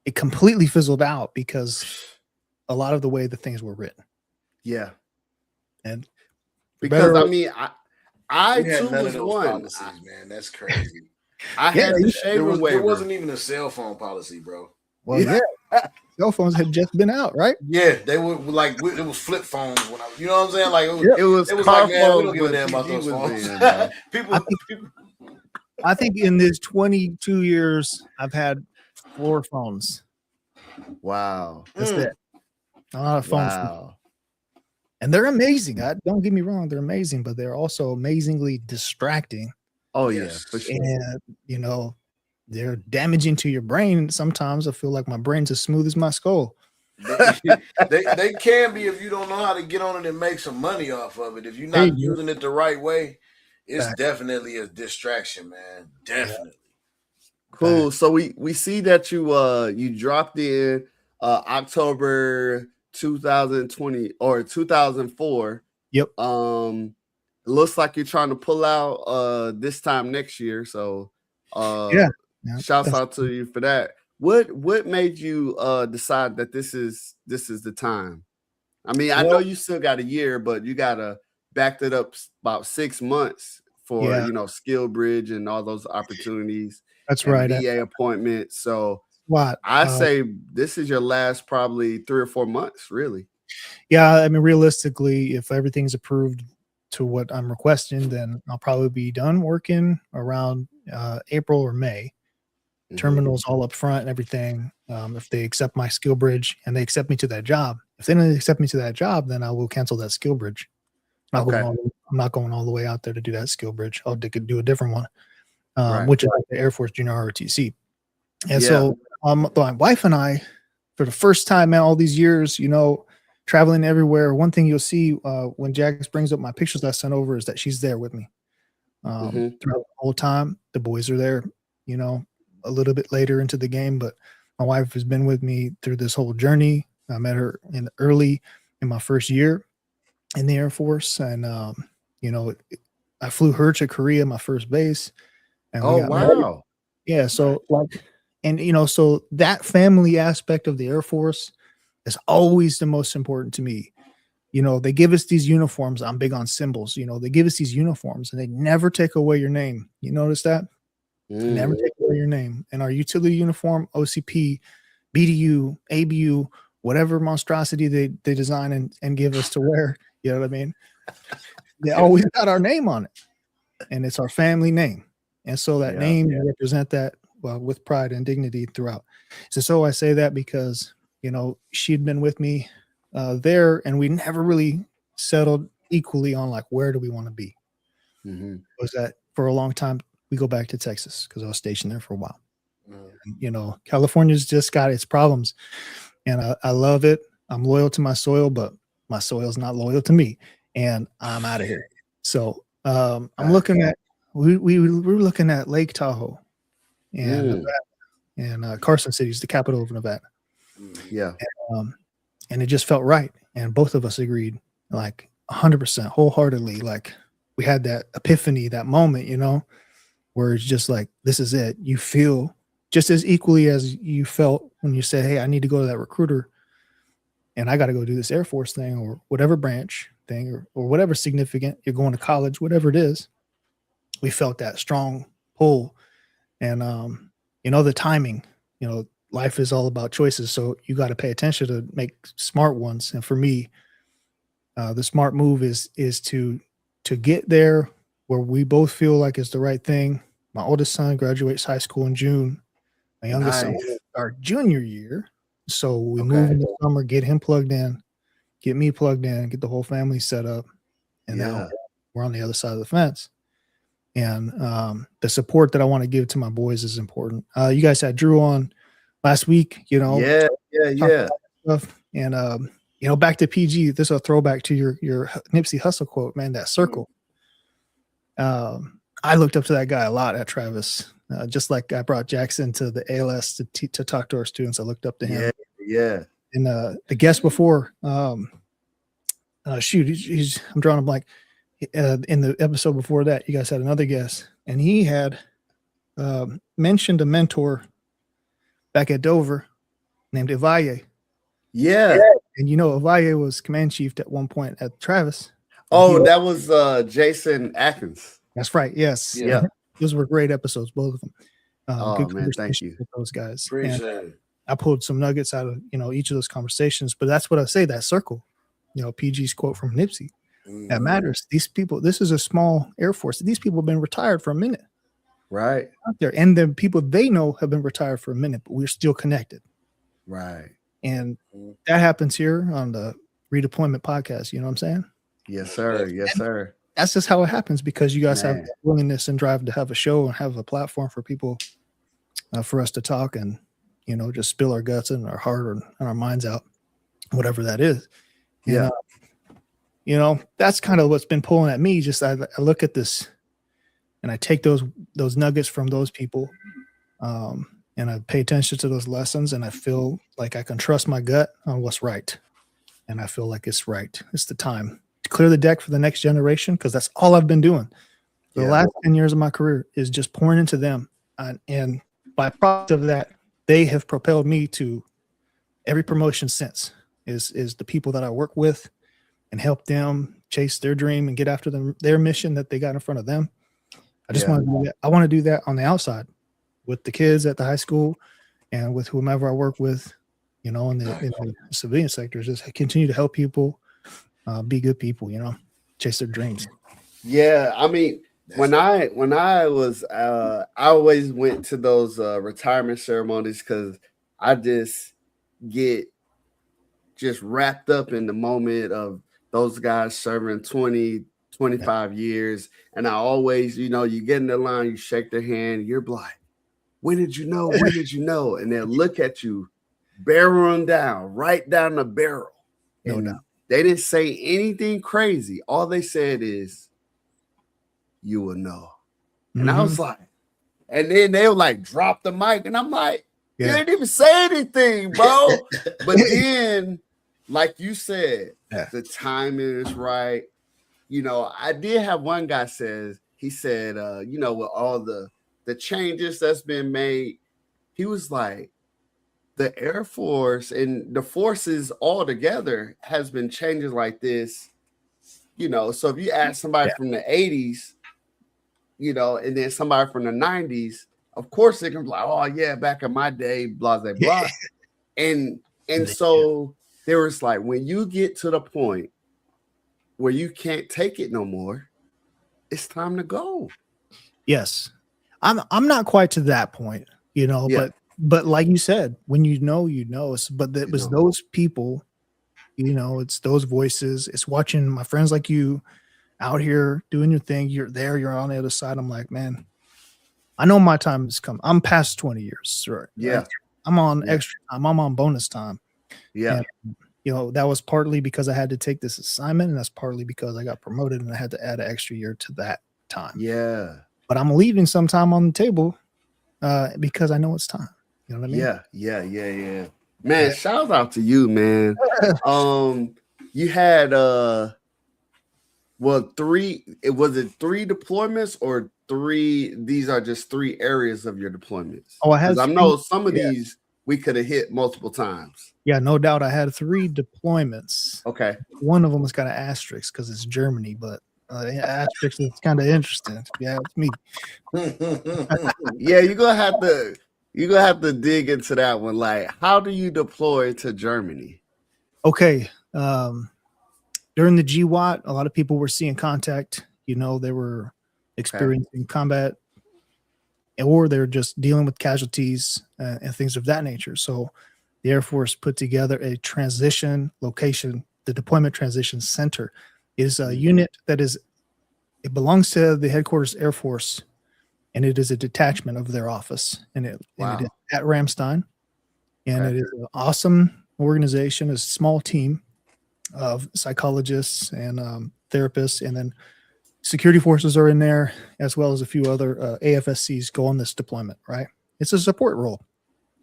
it completely fizzled out because a lot of the way the things were written. Yeah, and because I mean, I too was one. Policies, man, that's crazy. I had the shaver waiver. There wasn't even a cell phone policy, bro. Well, yeah. Cell phones had just been out, right? Yeah, they were like it was flip phones when you know what I'm saying? Like it was like, man, we don't give a damn about those phones. I think in this 22 years, I've had 4 phones. Wow, that's it. A lot of phones. Wow. And they're amazing. Don't get me wrong, they're amazing, but they're also amazingly distracting. Oh yeah, for sure. And they're damaging to your brain. Sometimes I feel like my brain's as smooth as my skull. They can be if you don't know how to get on it and make some money off of it. If you're not using it the right way, it's definitely a distraction, man. Definitely. Cool. So we see that you dropped in October 2020 or 2004. Yep. It looks like you're trying to pull out this time next year. So shouts out to you for that. What made you decide that this is the time? I mean, I know you still got a year, but you gotta back it up about 6 months for Skill Bridge and all those opportunities. That's right. VA appointment. So what I say this is your last probably 3 or 4 months, really. Yeah, I mean, realistically, if everything's approved to what I'm requesting, then I'll probably be done working around April or May. Mm-hmm. Terminals all up front and everything. If they accept my Skill Bridge and they accept me to that job. If they don't accept me to that job, then I will cancel that Skill Bridge. I'm not going all the way out there to do that Skill Bridge. I'll do a different one, which is like the Air Force Junior ROTC. And so my wife and I, for the first time in all these years, traveling everywhere, one thing you'll see when Jax brings up my pictures I sent over is that she's there with me throughout the whole time. The boys are there, a little bit later into the game, but my wife has been with me through this whole journey. I met her early in my first year in the Air Force, and I flew her to Korea, my first base. And wow. Yeah, so so that family aspect of the Air Force is always the most important to me. They give us these uniforms. I'm big on symbols. They give us these uniforms and they never take away your name. You notice that? Never take away your name. And our utility uniform, OCP, BDU, ABU, whatever monstrosity they design and give us to wear. You know what I mean? They always got our name on it, and it's our family name. And so that name, you represent that with pride and dignity throughout. So I say that because, she'd been with me there, and we never really settled equally on like, where do we want to be? Mm-hmm. Was that for a long time, we go back to Texas because I was stationed there for a while. And, California's just got its problems, and I love it. I'm loyal to my soil, but my soil's not loyal to me, and I'm out of here. So I'm looking at, we were looking at Lake Tahoe and Nevada, and Carson City is the capital of Nevada. Yeah. And it just felt right. And both of us agreed like 100% wholeheartedly. Like we had that epiphany, that moment, where it's just like, this is it. You feel just as equally as you felt when you said, hey, I need to go to that recruiter and I got to go do this Air Force thing or whatever branch thing or whatever significant, you're going to college, whatever it is. We felt that strong pull. And, the timing, life is all about choices. So you got to pay attention to make smart ones. And for me, the smart move is to get there where we both feel like it's the right thing. My oldest son graduates high school in June. My youngest son our junior year. So we move in the summer, get him plugged in, get me plugged in, get the whole family set up. And now we're on the other side of the fence. And the support that I want to give to my boys is important. You guys had Drew on last week, Yeah. Stuff. And, back to PG, this is a throwback to your Nipsey Hussle quote, man, that circle. I looked up to that guy a lot at Travis, just like I brought Jackson to the ALS to talk to our students. I looked up to him. Yeah. And the guest before, I'm drawing a blank. In the episode before that, you guys had another guest, and he had mentioned a mentor back at Dover named Evaye. Yeah. And Evaye was command chief at one point at Travis. Oh, that was Jason Atkins. That's right. Yes. Yeah. Those were great episodes, both of them. Good man, thank you. With those guys. Appreciate it. I pulled some nuggets out of each of those conversations, but that's what I say, that circle. PG's quote from Nipsey. That matters. These people, this is a small Air Force. These people have been retired for a minute. Right. Out there. And the people they know have been retired for a minute, but we're still connected. Right. And that happens here on the Redeployment Podcast. You know what I'm saying? Yes, sir. Yes, sir. That's just how it happens because you guys have the willingness and drive to have a show and have a platform for people, for us to talk and, just spill our guts and our heart and our minds out, whatever that is. Yeah. And, that's kind of what's been pulling at me. Just I look at this and I take those nuggets from those people, and I pay attention to those lessons, and I feel like I can trust my gut on what's right. And I feel like it's right. It's the time to clear the deck for the next generation, because that's all I've been doing. The last 10 years of my career is just pouring into them. And by product of that, they have propelled me to every promotion since is the people that I work with and help them chase their dream and get after their mission that they got in front of them. I just want to do that. I want to do that on the outside with the kids at the high school and with whomever I work with, in the civilian sectors, just continue to help people, be good people, chase their dreams. Yeah. I mean, when I was, I always went to those retirement ceremonies because I just get wrapped up in the moment of those guys serving 20, 25 years. And I always, you get in the line, you shake their hand, you're like, when did you know? When did you know? And they'll look at you, barrel them down, right down the barrel. No doubt. They didn't say anything crazy. All they said is, you will know. And I was like, and then they'll like drop the mic. And I'm like, you didn't even say anything, bro. But then, like you said, the timing is right. I did have one guy he said, with all the changes that's been made, he was like, the Air Force and the forces all together has been changing like this, so if you ask somebody from the 80s, and then somebody from the 90s, of course they can be like, oh yeah, back in my day, blah, blah, blah. And And so there was like, when you get to the point where you can't take it no more, it's time to go. Yes. I'm not quite to that point, but like you said, when you know, but it was those people, it's those voices, it's watching my friends like you out here doing your thing. You're there, you're on the other side. I'm like, man, I know my time has come. I'm past 20 years. Right? Yeah. I'm on extra time. I'm on bonus time. Yeah. And, that was partly because I had to take this assignment, and that's partly because I got promoted and I had to add an extra year to that time. Yeah. But I'm leaving some time on the table because I know it's time. You know what I mean? Yeah. Man, shout out to you, man. You had three deployments or three? These are just 3 areas of your deployments. Oh, I had. I know some of these we could have hit multiple times. Yeah, no doubt. I had 3 deployments. Okay. One of them was got an asterisk because it's Germany, but asterisk is kind of interesting. Yeah, it's me. Yeah, you're gonna have to dig into that one. Like, how do you deploy to Germany? Okay. During the GWAT, a lot of people were seeing contact. They were experiencing combat, or they're just dealing with casualties and things of that nature. So the Air Force put together a transition location, the Deployment Transition Center. It is a unit it belongs to the headquarters Air Force, and it is a detachment of their office. And it is at Ramstein. And it is an awesome organization, a small team of psychologists and therapists, and then security forces are in there, as well as a few other AFSCs go on this deployment, right? It's a support role.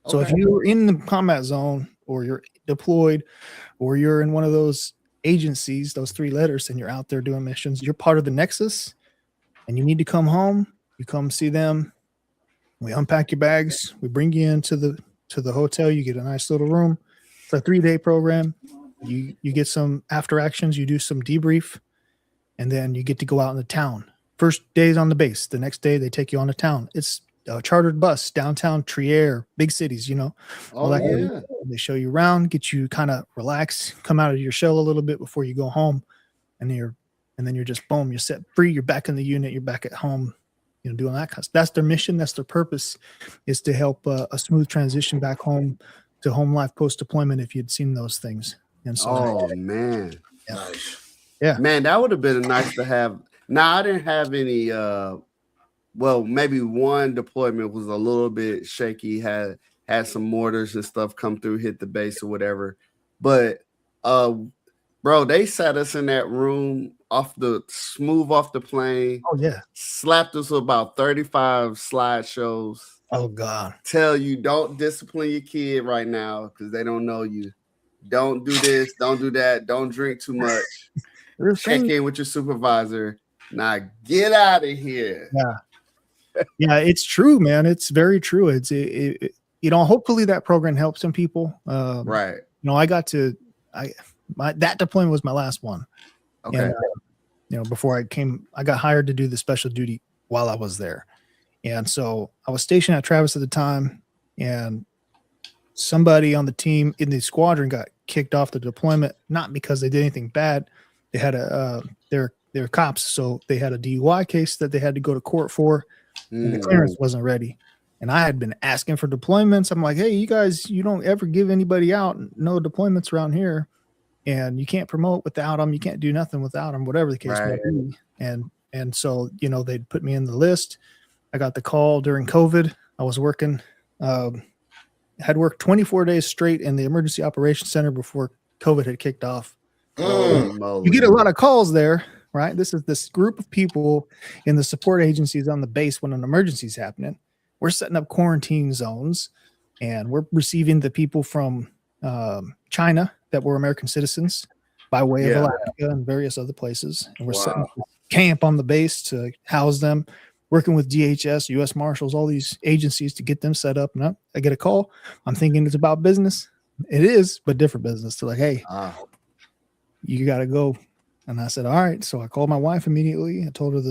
So if you're in the combat zone, or you're deployed, or you're in one of those agencies, those 3 letters, and you're out there doing missions, you're part of the Nexus, and you need to come home, you come see them. We unpack your bags, we bring you into the hotel, you get a nice little room. It's a 3-day program. You get some after actions, you do some debrief, and then you get to go out in the town. First day is on the base. The next day they take you on the town. It's a chartered bus, downtown Trier, big cities, They show you around, get you kind of relax, come out of your shell a little bit before you go home, and then you're just boom, you're set free, you're back in the unit, you're back at home, doing that kind of stuff. That's their mission, that's their purpose, is to help a smooth transition back home to home life post deployment. If you'd seen those things. And so, man, nice. Yeah, man, that would have been nice to have. Now, I didn't have any. Maybe one deployment was a little bit shaky. Had some mortars and stuff come through, hit the base or whatever. But, bro, they sat us in that room off the plane. Oh yeah, slapped us with about 35 slideshows. Oh God, tell you don't discipline your kid right now because they don't know you. Don't do this, don't do that, don't drink too much. Check in with your supervisor. Now get out of here. Yeah, it's true, man. It's very true. It's hopefully that program helps some people. Right. That deployment was my last one. Okay. And, before I got hired to do the special duty while I was there. And so I was stationed at Travis at the time, and somebody on the team in the squadron got kicked off the deployment, not because they did anything bad. They had they're cops, so they had a DUI case that they had to go to court for, and the clearance wasn't ready. And I had been asking for deployments. I'm like, hey, you guys, you don't ever give anybody out. No deployments around here, and you can't promote without them. You can't do nothing without them, whatever the case may be. And so, they'd put me in the list. I got the call during COVID. I was working, had worked 24 days straight in the emergency operations center before COVID had kicked off. You get a lot of calls there, right? This is this group of people in the support agencies on the base when an emergency is happening. We're setting up quarantine zones, and we're receiving the people from China that were American citizens by way of Alaska and various other places. And we're setting up a camp on the base to house them, working with DHS, U.S. Marshals, all these agencies to get them set up. And I get a call. I'm thinking it's about business. It is, but different business. They're like, hey, you got to go. And I said, all right. So I called my wife immediately. I told her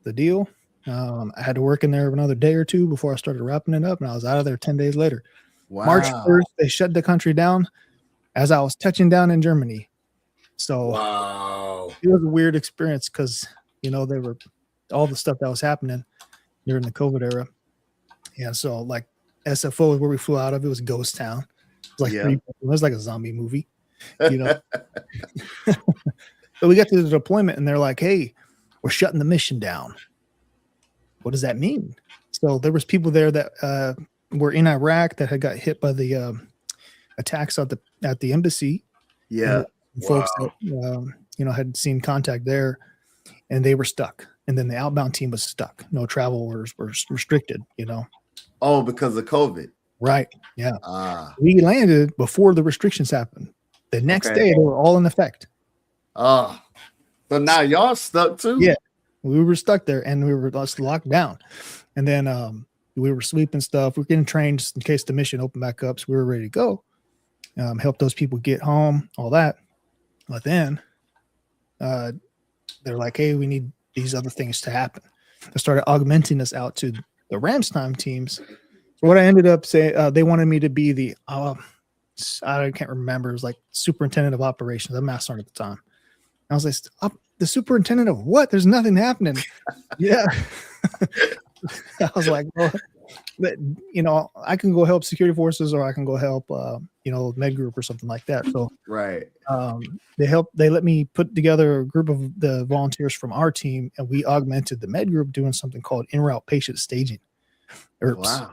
the deal. I had to work in there another day or two before I started wrapping it up, and I was out of there 10 days later. Wow. March 1st, they shut the country down. as I was touching down in Germany. So Wow. it was a weird experience because, there were all the stuff that was happening during the COVID era. And so like SFO is where we flew out of. It was a ghost town. It was like it was like a zombie movie, So we got to the deployment and they're like, hey, we're shutting the mission down. What does that mean? So there was people there that were in Iraq that had got hit by the attacks at the embassy. Yeah. Folks that had seen contact there, and they were stuck. And then the outbound team was stuck. No travel orders were restricted. Oh, because of COVID. Right. Yeah. We landed before the restrictions happened. The next day, they were all in effect. So now y'all stuck too? Yeah. We were stuck there, and we were just locked down. And then we were sweeping stuff. We were getting trained just in case the mission opened back up. So we were ready to go. Help those people get home, all that. But then they're like, hey, we need these other things to happen. They started augmenting us out to the Ramstein teams. So what I ended up saying, they wanted me to be the, I can't remember, it was like superintendent of operations. I'm master at the time. I was like, the superintendent of what? There's nothing happening. Yeah. I was like, well, I can go help security forces, or I can go help, med group or something like that. So right. They let me put together a group of the volunteers from our team, and we augmented the med group doing something called in-route patient staging. Wow.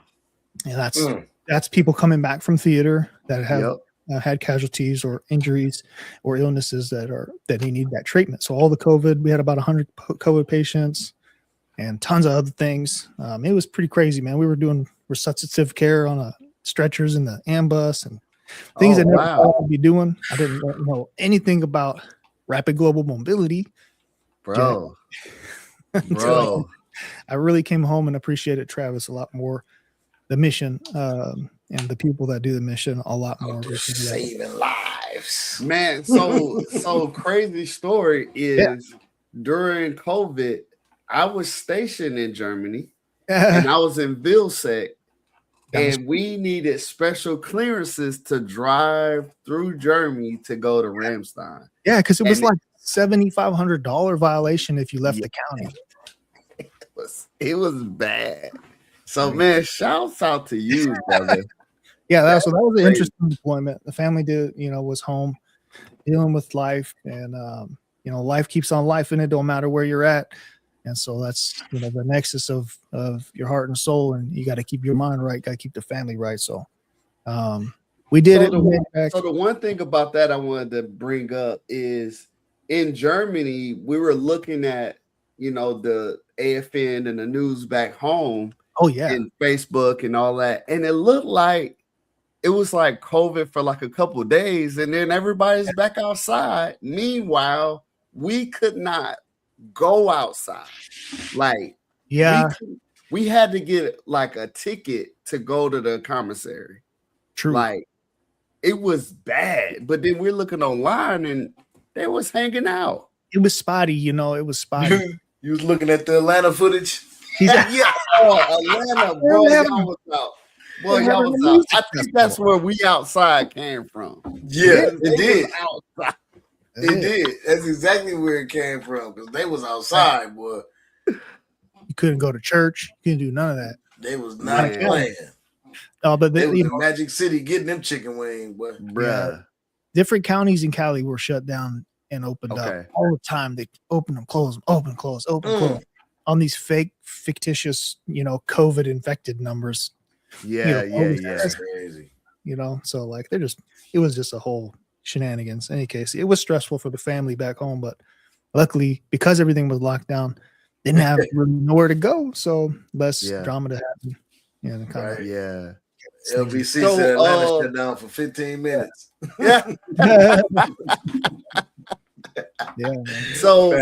And that's people coming back from theater that have had casualties or injuries or illnesses that need that treatment. So all the COVID, we had about 100 COVID patients and tons of other things. It was pretty crazy, man. We were doing resuscitative care on stretchers in the ambus and things I never thought I'd be doing. I didn't know anything about rapid global mobility. Bro. So I really came home and appreciated Travis a lot more, the mission, and the people that do the mission a lot more. Saving lives. Man, so crazy story is during COVID, I was stationed in Germany and I was in Vilsec, and we needed special clearances to drive through Germany to go to Ramstein. Yeah, because it was like $7,500 violation if you left the county. It was bad. So man, shouts out to you, brother. Yeah, that was an interesting deployment. The family was home dealing with life, and life keeps on life, and it don't matter where you're at. And so that's the nexus of your heart and soul, and you got to keep your mind right, got to keep the family right. So we did it. So the one thing about that I wanted to bring up is in Germany, we were looking at the AFN and the news back home. Oh yeah, and Facebook and all that, and it looked like it was like COVID for like a couple of days, and then everybody's back outside. Meanwhile, we could not go outside. Like, we had to get like a ticket to go to the commissary. True. Like, it was bad. But then we're looking online and they was hanging out. It was spotty, it was spotty. You was looking at the Atlanta footage? Atlanta, bro. Y'all was out. Boy, y'all was out. I think that's where we outside came from. Yeah, it did. Outside. It did. That's exactly where it came from, because they was outside, boy. You couldn't go to church. You couldn't do none of that. They was not playing. But they was in Magic City getting them chicken wings, boy. Bruh. Different counties in Cali were shut down and opened up all the time. They open them, close them, open, close, open, close. On these fictitious, COVID infected numbers. Yeah. That's crazy. So like it was just a whole shenanigans. In any case, it was stressful for the family back home, but luckily, because everything was locked down, didn't have really nowhere to go, so less drama to happen. LBC said Atlanta shut down for 15 minutes. Yeah. Yeah. Man. So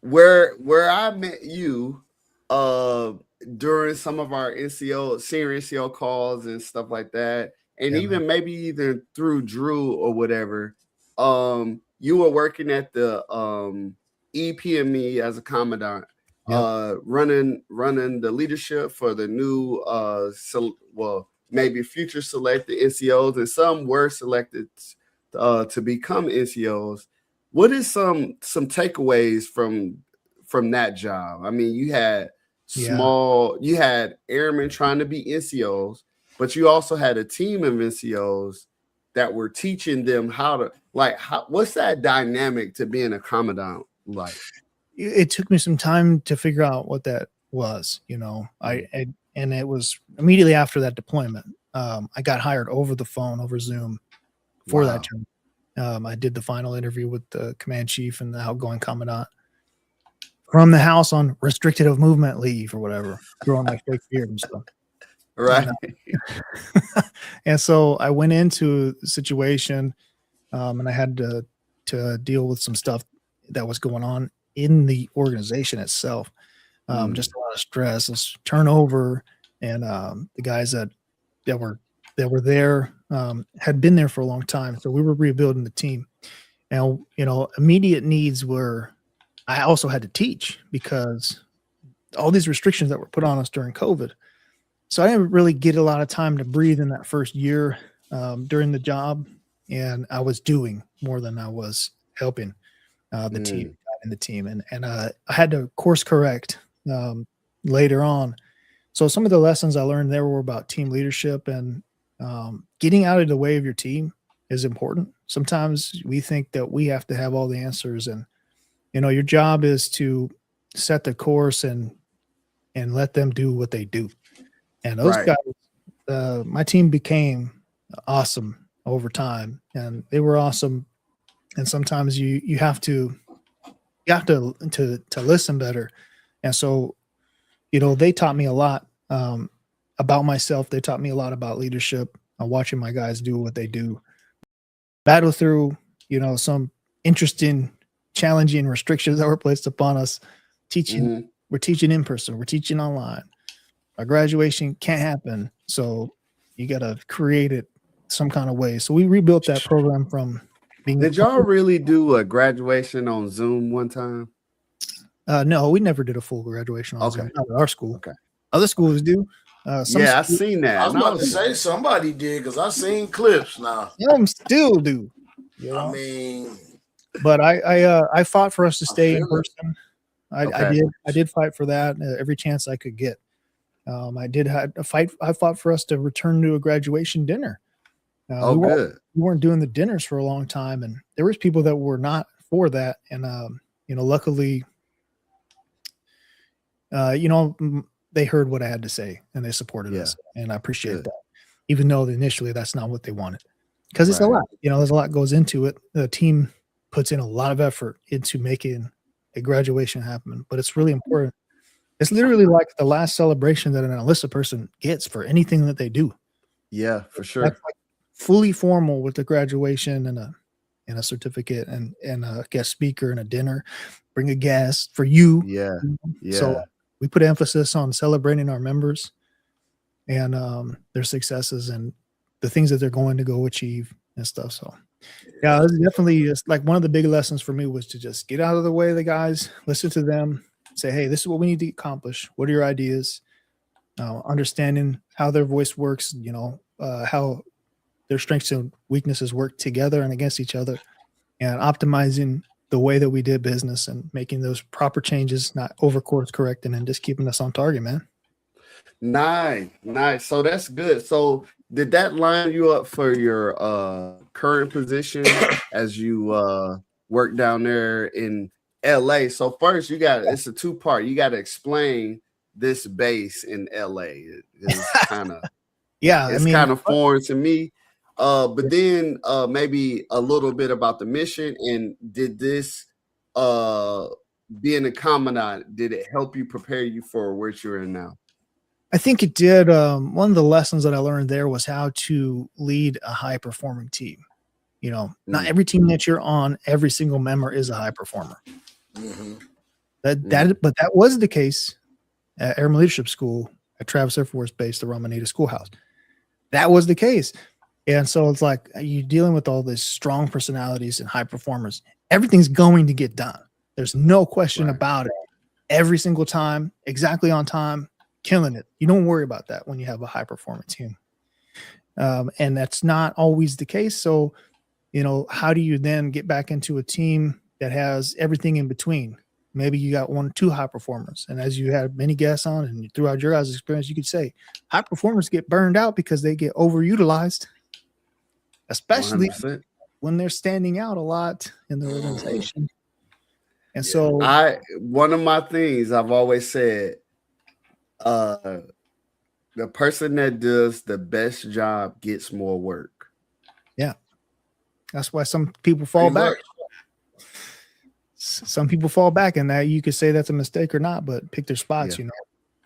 where I met you during some of our senior NCO calls and stuff like that, and even maybe even through Drew or whatever, you were working at the EPME as a commandant, running the leadership for the new maybe future selected NCOs, and some were selected to become NCOs. What is some takeaways from that job? I mean, you had you had airmen trying to be NCOs, but you also had a team of NCOs that were teaching them how to what's that dynamic to being a commandant like? It took me some time to figure out what that was, and it was immediately after that deployment. I got hired over the phone, over Zoom for that job. I did the final interview with the command chief and the outgoing commandant from the house on restricted of movement leave or whatever, growing my fake beard and stuff. Right. And so I went into the situation, and I had to deal with some stuff that was going on in the organization itself. Just a lot of stress, turnover, and the guys that were there had been there for a long time. So we were rebuilding the team. And, immediate needs were, I also had to teach because all these restrictions that were put on us during COVID. So I didn't really get a lot of time to breathe in that first year during the job. And I was doing more than I was helping the team in the team. And I had to course correct later on. So some of the lessons I learned there were about team leadership, and getting out of the way of your team is important. Sometimes we think that we have to have all the answers, and your job is to set the course and let them do what they do. And those guys, my team became awesome over time, and they were awesome. And sometimes you have to listen better. And so, they taught me a lot about myself. They taught me a lot about leadership. Watching my guys do what they do, battle through, some interesting, challenging restrictions that were placed upon us. Teaching, we're teaching in person, we're teaching online. Our graduation can't happen, so you got to create it some kind of way. So we rebuilt that program from being. Did y'all really do a graduation on Zoom one time? No, we never did a full graduation on Zoom. Not at our school. Okay. Other schools do. I seen that. I was about to say somebody did, because I seen clips now. Some still do. I mean, but I fought for us to stay in person. I did fight for that every chance I could get. I did have a fight. I fought for us to return to a graduation dinner. We weren't doing the dinners for a long time, and there was people that were not for that. And luckily, they heard what I had to say and they supported us, and I appreciate that. Even though initially that's not what they wanted, because it's a lot. There's a lot goes into it. The team puts in a lot of effort into making a graduation happen, but it's really important. It's literally like the last celebration that an enlisted person gets for anything that they do. Yeah, for sure. That's like fully formal with the graduation and a certificate and a guest speaker and a dinner. Bring a guest for you. Yeah. So we put emphasis on celebrating our members and their successes and the things that they're going to go achieve and stuff. So yeah, it's definitely just like one of the big lessons for me was to just get out of the way of the guys, listen to them, say, hey, this is what we need to accomplish. What are your ideas? Understanding how their voice works, how their strengths and weaknesses work together and against each other, and optimizing the way that we did business and making those proper changes, not over course correcting, and just keeping us on target, man. Nice. So that's good. So did that line you up for your current position as you work down there in LA? So first it's a two-part. You got to explain this base in LA. It's kind of kind of foreign to me. But then maybe a little bit about the mission, and did this being a commandant, did it help you prepare you for where you're in now? I think it did. One of the lessons that I learned there was how to lead a high performing team. Not every team that you're on, every single member is a high performer. But that was the case at Airman Leadership School at Travis Air Force Base, the Romanita Schoolhouse. That was the case. And so it's like you're dealing with all these strong personalities and high performers. Everything's going to get done. There's no question about it. Every single time, exactly on time, killing it. You don't worry about that when you have a high performance team. And that's not always the case. So how do you then get back into a team that has everything in between? Maybe you got 1 or 2 high performers. And as you had many guests on and throughout your guys' experience, you could say high performers get burned out because they get overutilized, especially 100%. when they're standing out a lot in the organization. And Yeah. so one of my things I've always said, the person that does the best job gets more work. yeah, that's why some people fall Pretty back. much. Some people fall back, and that you could say that's a mistake or not, but pick their spots. Yeah.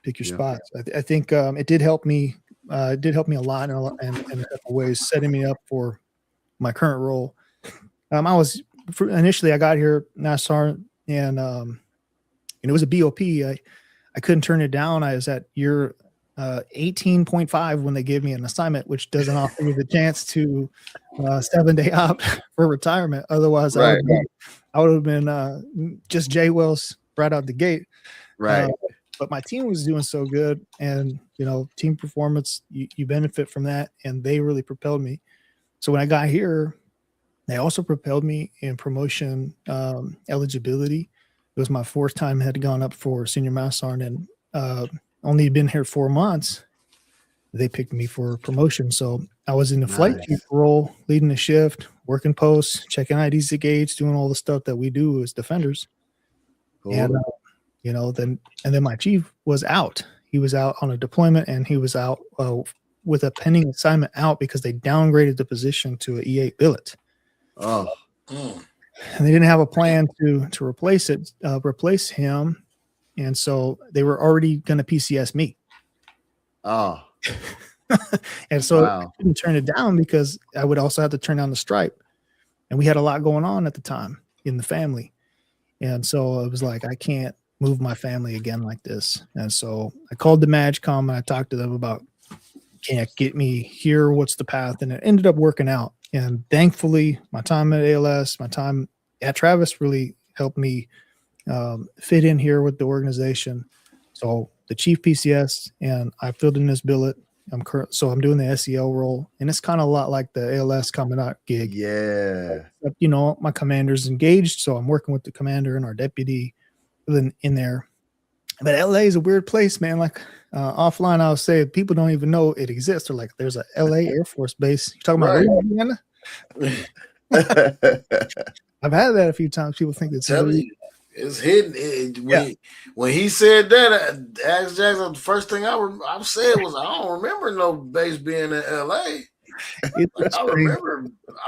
Pick your Yeah. spots. I think it did help me. It did help me a lot in a couple of ways, setting me up for my current role. Initially I got here, Nassar, and it was a BOP. I couldn't turn it down. I was at year 18.5 when they gave me an assignment, which doesn't offer you the chance to 7-day opt for retirement. Otherwise, Right. I would have been just Jay Wells right out the gate. Right. But my team was doing so good, and team performance, you benefit from that, and they really propelled me. So when I got here, they also propelled me in promotion eligibility. It was my 4th time I had gone up for senior master sergeant, and only been here 4 months. They picked me for promotion. So I was in the flight chief role, leading the shift, working posts, checking IDs at gates, doing all the stuff that we do as defenders. Cool. And then my chief was out. He was out on a deployment, and he was out with a pending assignment out because they downgraded the position to an E8 billet. Oh. And they didn't have a plan to replace him. And so they were already going to PCS me. Oh. And so Wow. I couldn't turn it down because I would also have to turn down the stripe. And we had a lot going on at the time in the family. And so it was like, I can't move my family again like this. And so I called the MAGCOM and I talked to them about, can you get me here? What's the path? And it ended up working out. And thankfully, my time at ALS, my time at Travis really helped me fit in here with the organization. So the chief PCS, and I filled in this billet. So I'm doing the SEL role, and it's kind of a lot like the ALS commandant gig. Yeah. My commander's engaged, so I'm working with the commander and our deputy in there. But LA is a weird place, man. Like offline, I'll say people don't even know it exists. They're like, there's a LA Air Force base. You talking about Louisiana? I've had that a few times. People think it's it's hidden. When he said that, I asked Jackson, the first thing I said was, I don't remember no base being in LA. I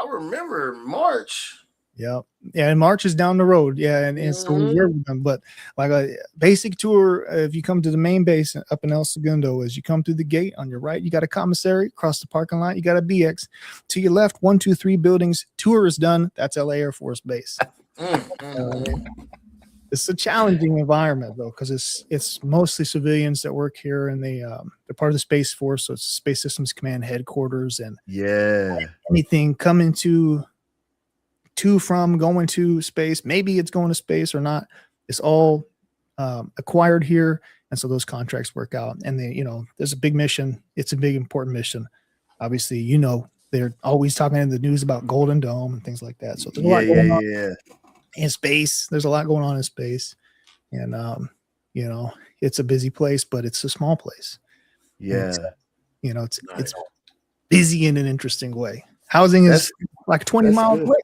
remember March. Yeah, and March is down the road. Yeah, and so we work with them. But like a basic tour, if you come to the main base up in El Segundo, as you come through the gate on your right, you got a commissary. Across the parking lot, you got a BX. To your left, 1, 2, 3 buildings. Tour is done. That's LA Air Force Base. It's a challenging environment though, because it's mostly civilians that work here, and they're part of the Space Force, so it's Space Systems Command headquarters, and anything coming from going to space, maybe it's going to space or not, it's all acquired here, and so those contracts work out. And there's a big mission. It's a big important mission. Obviously, they're always talking in the news about Golden Dome and things like that. So there's a lot going on in space. There's a lot going on in space, and it's a busy place, but it's a small place. Yeah, it's busy in an interesting way. Housing is like 20 miles away.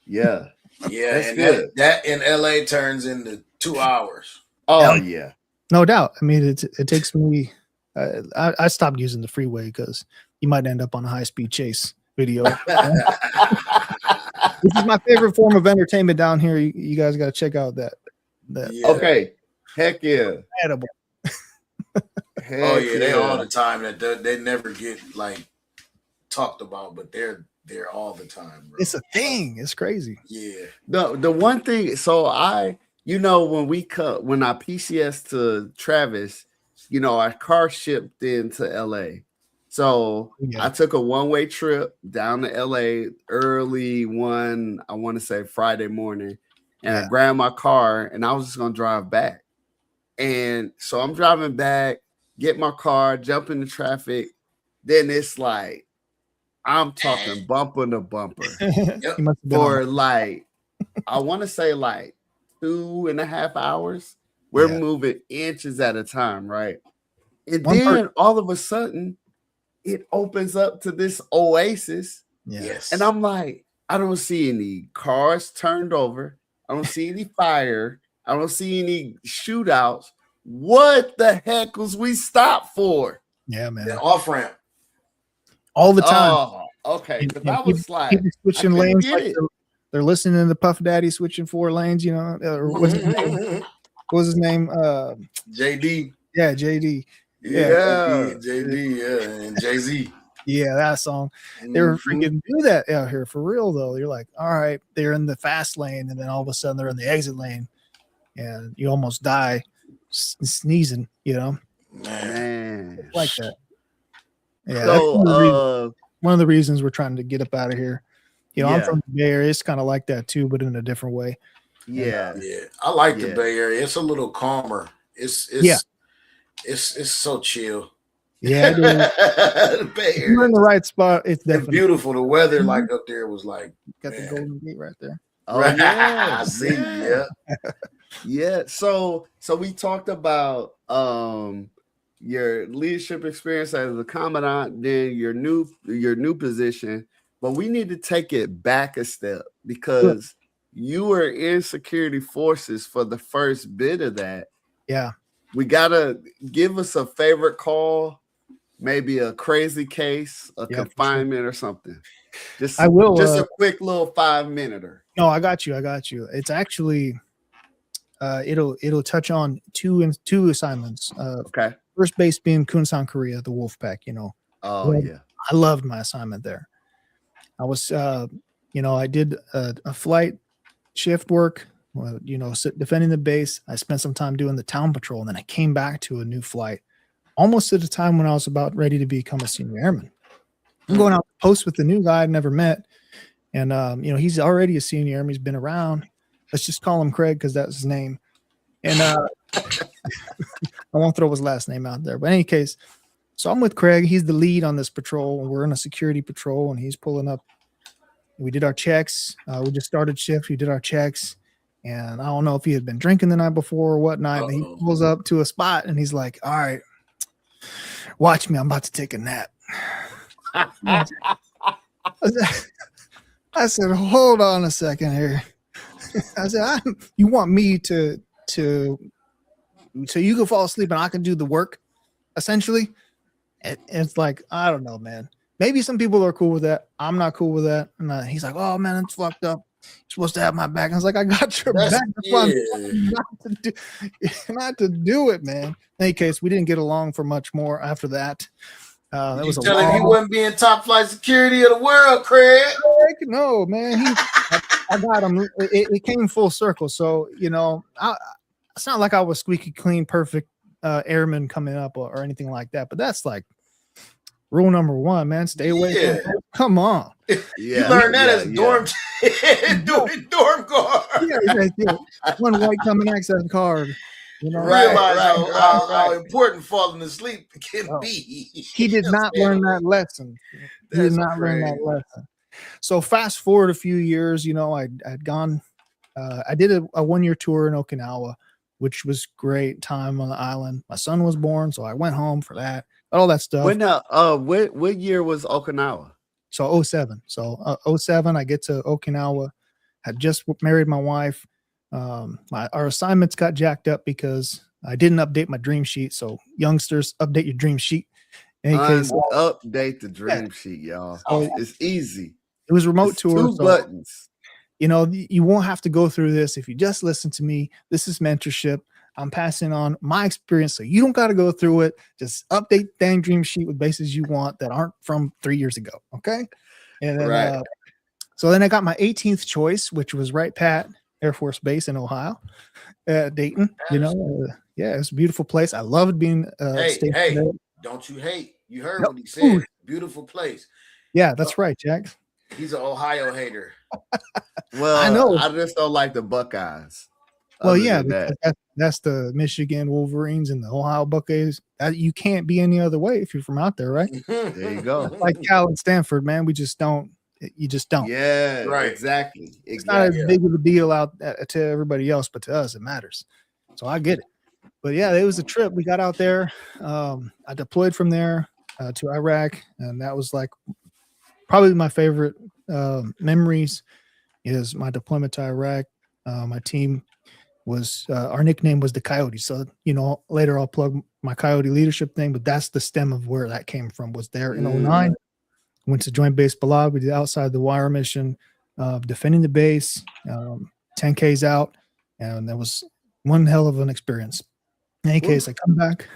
Yeah, and that in LA turns into 2 hours. Oh yeah, no doubt. I mean, it takes me. I stopped using the freeway because you might end up on a high-speed chase video. This is my favorite form of entertainment down here. You guys got to check out that. Okay, heck yeah. Edible. They all the time. That they never get like talked about, but they're all the time, bro. It's a thing. It's crazy. Yeah. The one thing. So when I PCS to Travis, our car shipped into LA. So I took a one-way trip down to LA early I want to say Friday morning, and I grabbed my car and I was just going to drive back. And so I'm driving back, get my car, jump into traffic. Then it's like I'm talking bumper to bumper Yep. He must have been for like, I want to say like 2.5 hours. We're Yeah. moving inches at a time, right? And One then all of a sudden, it opens up to this oasis. Yeah. Yes. And I'm like, I don't see any cars turned over. I don't see any fire. I don't see any shootouts. What the heck was we stopped for? Yeah, man. The off ramp. All the time. Oh, okay. And- Because and I was like, people I switching couldn't lanes. get Like it. they're listening to Puff Daddy switching 4 lanes, or what's his name? What was his name? JD. Yeah, JD. Yeah. JD, yeah. And Jay-Z. Yeah, that song. They were Mhm. freaking do that out here for real though. You're like, all right, they're in the fast lane, and then all of a sudden they're in the exit lane, and you almost die sneezing. Man. Man. Like that. Yeah, that's So, one of the reasons we're trying to get up out of here. I'm Yeah. from the Bay Area. It's kind of like that too, but in a different way. yeah. Yeah. I like the Yeah. Bay Area. It's a little calmer. It's Yeah. It's so chill. Yeah, it is. The Bay If you're in the Area. right spot, it's It's definitely beautiful. The weather like up there was like got the man. Golden Gate right there. Oh, Right. yeah. I see. Yeah. Yeah. So we talked about your leadership experience as a commandant, then your new position, but we need to take it back a step because you were in security forces for the first bit of that. Yeah. We gotta give us a favorite call, maybe a crazy case, a Yeah, for sure. confinement or something. Just I will, just a quick little 5-minute. No, I got you. It's actually it'll touch on two assignments. Okay. First base being Kunsan, Korea, the Wolfpack. Oh Well, yeah. I loved my assignment there. I was, I did a flight shift work, defending the base. I spent some time doing the town patrol, and then I came back to a new flight almost at the time when I was about ready to become a senior airman. I'm going out to post with the new guy I'd never met. And, he's already a senior airman. He's been around. Let's just call him Craig because that's his name. And I won't throw his last name out there. But in any case, so I'm with Craig. He's the lead on this patrol. We're in a security patrol, and he's pulling up. We did our checks. We just started shift. We did our checks. And I don't know if he had been drinking the night before or whatnot. But he pulls up to a spot, and he's like, all right, watch me. I'm about to take a nap. I said, hold on a second here. I said, you want me to so you can fall asleep and I can do the work, essentially? And it's like, I don't know, man. Maybe some people are cool with that. I'm not cool with that. And he's like, oh, man, it's fucked up. You're supposed to have my back. I was like, I got your back. That's why I'm not to do it, man. In any case, we didn't get along for much more after that. That was Tell him he wasn't being top flight security of the world, Craig. No, man. I got him. It came full circle. So, it's not like I was squeaky clean, perfect airman coming up or anything like that. But that's like rule number 1, man. Stay away from. Come on. Yeah, you learned that as dorm guard. Yeah. One white coming access card. Realize how important falling asleep can be. He did not learn that lesson. He did not learn that lesson. So fast forward a few years, I'd gone. I did a 1-year tour in Okinawa, which was great time on the island. My son was born, so I went home for that. All that stuff. What year was Okinawa? So 07. So 07, I get to Okinawa. Had just married my wife. Our assignments got jacked up because I didn't update my dream sheet. So youngsters, update your dream sheet. In any case, update the dream sheet, y'all. It's easy. It was remote tour. 2 buttons. You won't have to go through this if you just listen to me. This is mentorship. I'm passing on my experience, so you don't got to go through it. Just update the dang dream sheet with bases you want that aren't from 3 years ago. Okay. And then, so then I got my 18th choice, which was Wright Pat Air Force Base in Ohio, Dayton. It's a beautiful place. I loved being. Hey, don't you hate? You heard what he said. Beautiful place. Yeah, that's right, Jack. He's an Ohio hater. Well, I know. I just don't like the Buckeyes. Well, yeah, That's the Michigan Wolverines and the Ohio Buckeyes. You can't be any other way if you're from out there, right? There you go. Like Cal and Stanford, man. We just don't. You just don't. Yeah, Right. exactly. It's not as Yeah. big of a deal out to everybody else, but to us, it matters. So I get it. But yeah, it was a trip. We got out there. I deployed from there to Iraq, and that was like probably my favorite memories is my deployment to Iraq. My team was our nickname was the Coyote. So, later I'll plug my Coyote leadership thing, but that's the stem of where that came from. Was there in 09. Went to Joint Base Balad. We did outside the wire mission, defending the base, 10Ks out, and that was one hell of an experience. In any case, I come back,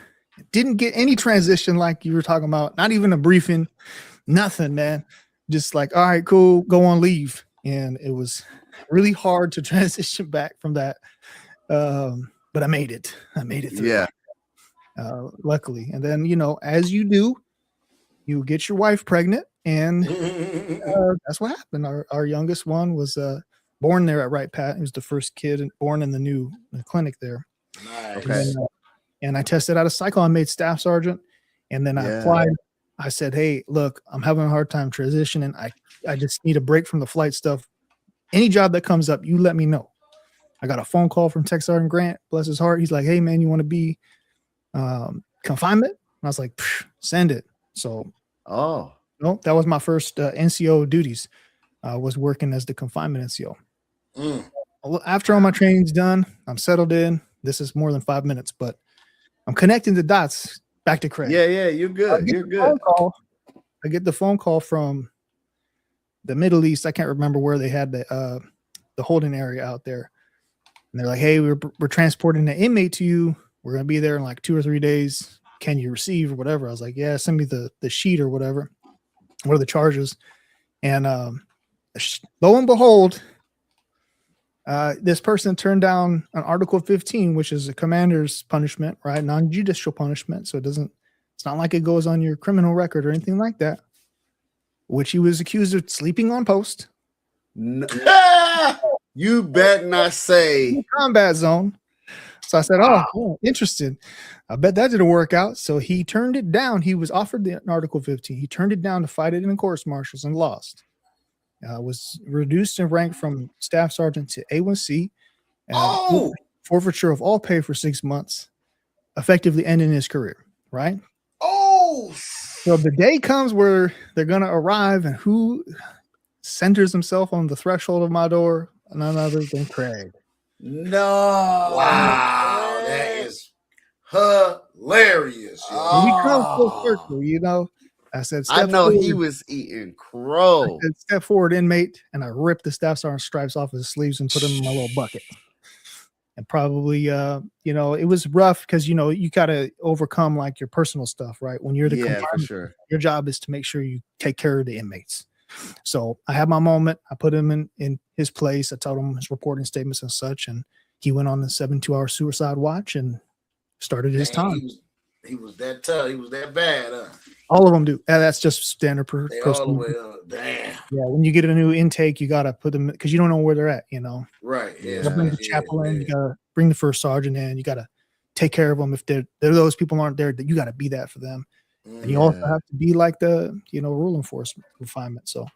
didn't get any transition like you were talking about, not even a briefing, nothing, man. Just like, all right, cool, go on leave. And it was really hard to transition back from that. But I made it. I made it through. Yeah. Luckily. And then, as you do, you get your wife pregnant. And that's what happened. Our youngest one was born there at Wright Pat. He was the first kid born in the clinic there. Nice. Okay. And I tested out a cycle. I made staff sergeant, and then I applied. I said, "Hey, look, I'm having a hard time transitioning. I just need a break from the flight stuff. Any job that comes up, you let me know." I got a phone call from Tech Sergeant Grant. Bless his heart. He's like, "Hey, man, you want to be confinement?" And I was like, "Send it." So, no, that was my first NCO duties. I was working as the confinement NCO. After all my training's done, I'm settled in. This is more than 5 minutes, but I'm connecting the dots back to Craig. Yeah, you're good. You're good. I get the phone call from the Middle East. I can't remember where they had the holding area out there. And they're like, "Hey, we're transporting an inmate to you. We're going to be there in like 2 or 3 days. Can you receive?" or whatever. I was like, "Yeah, send me the sheet or whatever. What are the charges?" And lo and behold, this person turned down an Article 15, which is a commander's punishment, right? Non-judicial punishment. So it's not like it goes on your criminal record or anything like that, which he was accused of sleeping on post. You bet not say combat zone. So I said, "Oh, interested. I bet that didn't work out." So he turned it down. He was offered the Article 15. He turned it down to fight it in courts martials and lost. Was reduced in rank from staff sergeant to A1C. Forfeiture of all pay for 6 months, effectively ending his career, right? So the day comes where they're going to arrive, and who centers himself on the threshold of my door? None other than Craig. No. Wow. That is hilarious. We come full circle, I said, I know forward. he was eating crow. I said, "Step forward, inmate," and I ripped the staff sergeant stripes off his sleeves and put them in my little bucket. And probably, it was rough because, you got to overcome like your personal stuff, right? When you're the for sure. Your job is to make sure you take care of the inmates. So I had my moment. I put him in his place. I told him his reporting statements and such, and he went on the 72-hour suicide watch and started his time. He was that tough. He was that bad, huh? All of them do. And that's just standard They all the way up. Damn. Yeah, when you get a new intake, you got to put them because you don't know where they're at, Right. Yeah. You got to bring the chaplain, you got to bring the first sergeant in, you got to take care of them. If those people aren't there, you got to be that for them. And you also have to be like the, rule enforcement confinement. So,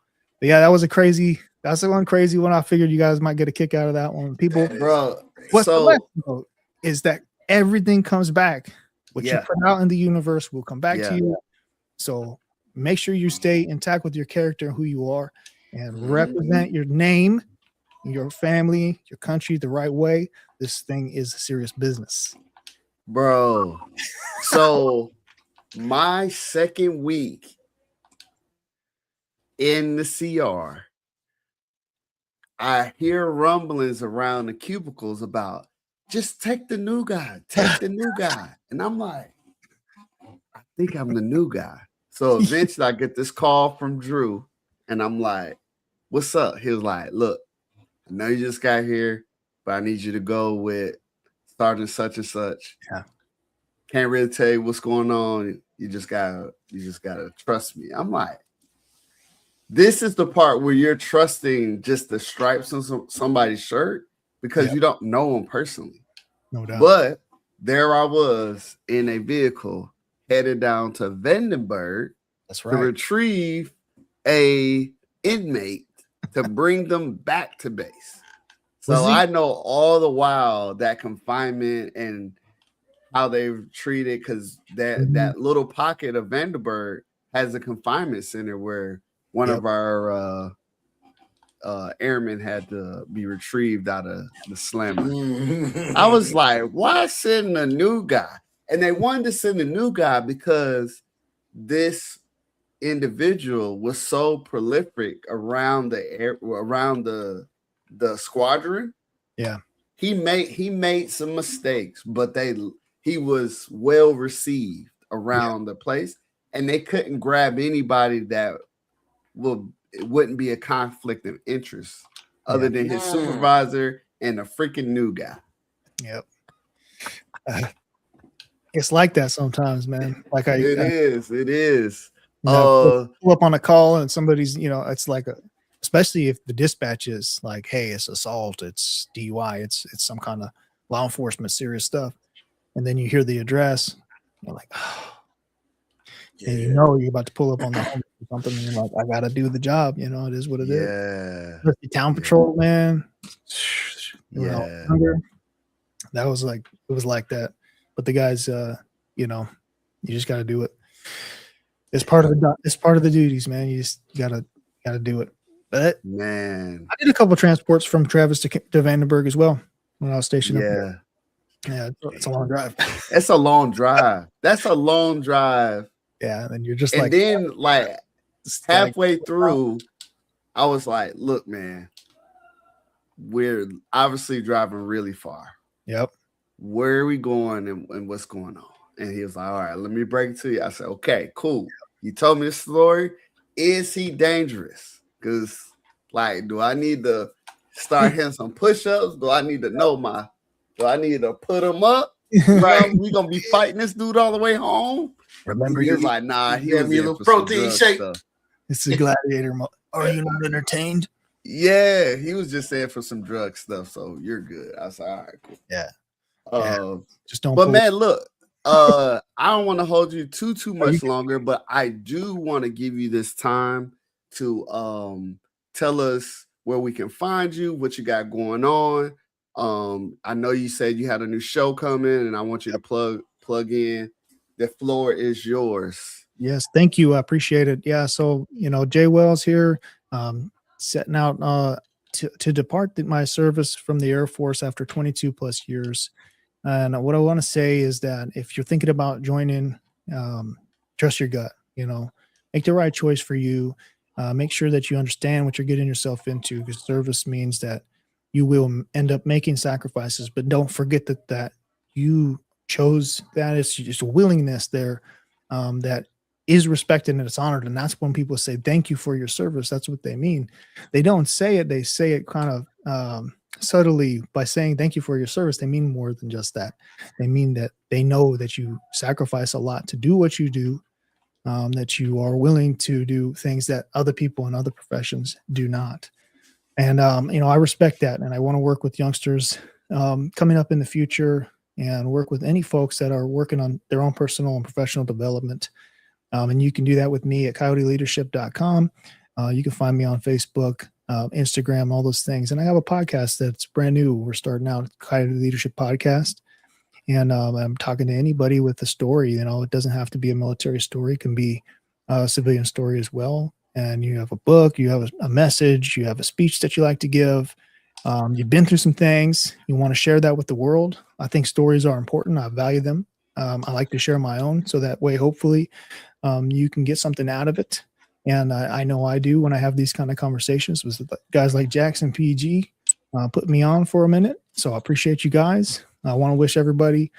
but yeah, that's the one crazy one. I figured you guys might get a kick out of that one. People, what's the lesson though, is that everything comes back. What you put out in the universe will come back to you. So make sure you stay intact with your character and who you are and represent your name, your family, your country the right way. This thing is serious business. Bro. So my second week in the CR, I hear rumblings around the cubicles about just take the new guy, And I'm like, I think I'm the new guy. So eventually I get this call from Drew and I'm like, "What's up?" He was like, "Look, I know you just got here, but I need you to go with Sergeant such and such. Yeah. Can't really tell you what's going on. You just gotta trust me." I'm like, this is the part where you're trusting just the stripes on somebody's shirt because you don't know them personally. No doubt. But there I was in a vehicle headed down to Vandenberg That's to right. retrieve a inmate to bring them back to base. So I know all the while that confinement and how they've treated, because that little pocket of Vandenberg has a confinement center where one of our airmen had to be retrieved out of the slammer. I was like, why send a new guy? And they wanted to send a new guy because this individual was so prolific around the squadron. Yeah. He made some mistakes, but he was well received around the place, and they couldn't grab anybody that wouldn't be a conflict of interest other than his supervisor and a freaking new guy. Yep. It's like that sometimes, man. Like it is. Pull up on a call and somebody's, it's like especially if the dispatch is like, hey, it's assault, it's DUI, it's some kind of law enforcement serious stuff. And then you hear the address, you're like, oh. And you're about to pull up on the home or something, and you're like, I gotta do the job. It is what it is. The town patrol, man. That was like, it was like that. But the guys, you just gotta do it. It's part of the duties, man. You just gotta do it. But man, I did a couple of transports from Travis to Vandenberg as well when I was stationed up there. Yeah, it's a long drive. It's a long drive. That's a long drive. Yeah, and you're just halfway through, I was like, look, man, we're obviously driving really far. Yep. Where are we going and what's going on? And he was like, all right, let me break it to you. I said, okay, cool. You told me the story. Is he dangerous? Because, do I need to start hitting some push-ups? Do I need to put him up? Right. We going to be fighting this dude all the way home? Remember, he was like, nah, he was a little protein shake. Stuff. It's a gladiator. Are you not entertained? Yeah, he was just saying for some drug stuff, so you're good. I was like, all right, cool. Yeah. Just don't. But man, look, I don't want to hold you too much longer, but I do want to give you this time to tell us where we can find you, what you got going on. I know you said you had a new show coming, and I want you to plug in. The floor is yours. Yes, thank you. I appreciate it. Yeah, so Jay Wells here, setting out to depart my service from the Air Force after 22 plus years. And what I want to say is that if you're thinking about joining, trust your gut. Make the right choice for you. Make sure that you understand what you're getting yourself into, because service means that you will end up making sacrifices, but don't forget that you chose that. It's just a willingness there that is respected and it's honored. And that's when people say, thank you for your service. That's what they mean. They don't say it. They say it kind of subtly by saying, thank you for your service. They mean more than just that. They mean that they know that you sacrifice a lot to do what you do, that you are willing to do things that other people in other professions do not. And, I respect that. And I want to work with youngsters coming up in the future and work with any folks that are working on their own personal and professional development. And you can do that with me at coyoteleadership.com. You can find me on Facebook, Instagram, all those things. And I have a podcast that's brand new. We're starting out, Coyote Leadership Podcast. And I'm talking to anybody with a story. It doesn't have to be a military story. It can be a civilian story as well. And you have a book, you have a message, you have a speech that you like to give. You've been through some things. You want to share that with the world. I think stories are important. I value them. I like to share my own. So that way, hopefully, you can get something out of it. And I know I do when I have these kind of conversations with guys like Jackson PG, put me on for a minute. So I appreciate you guys. I want to wish everybody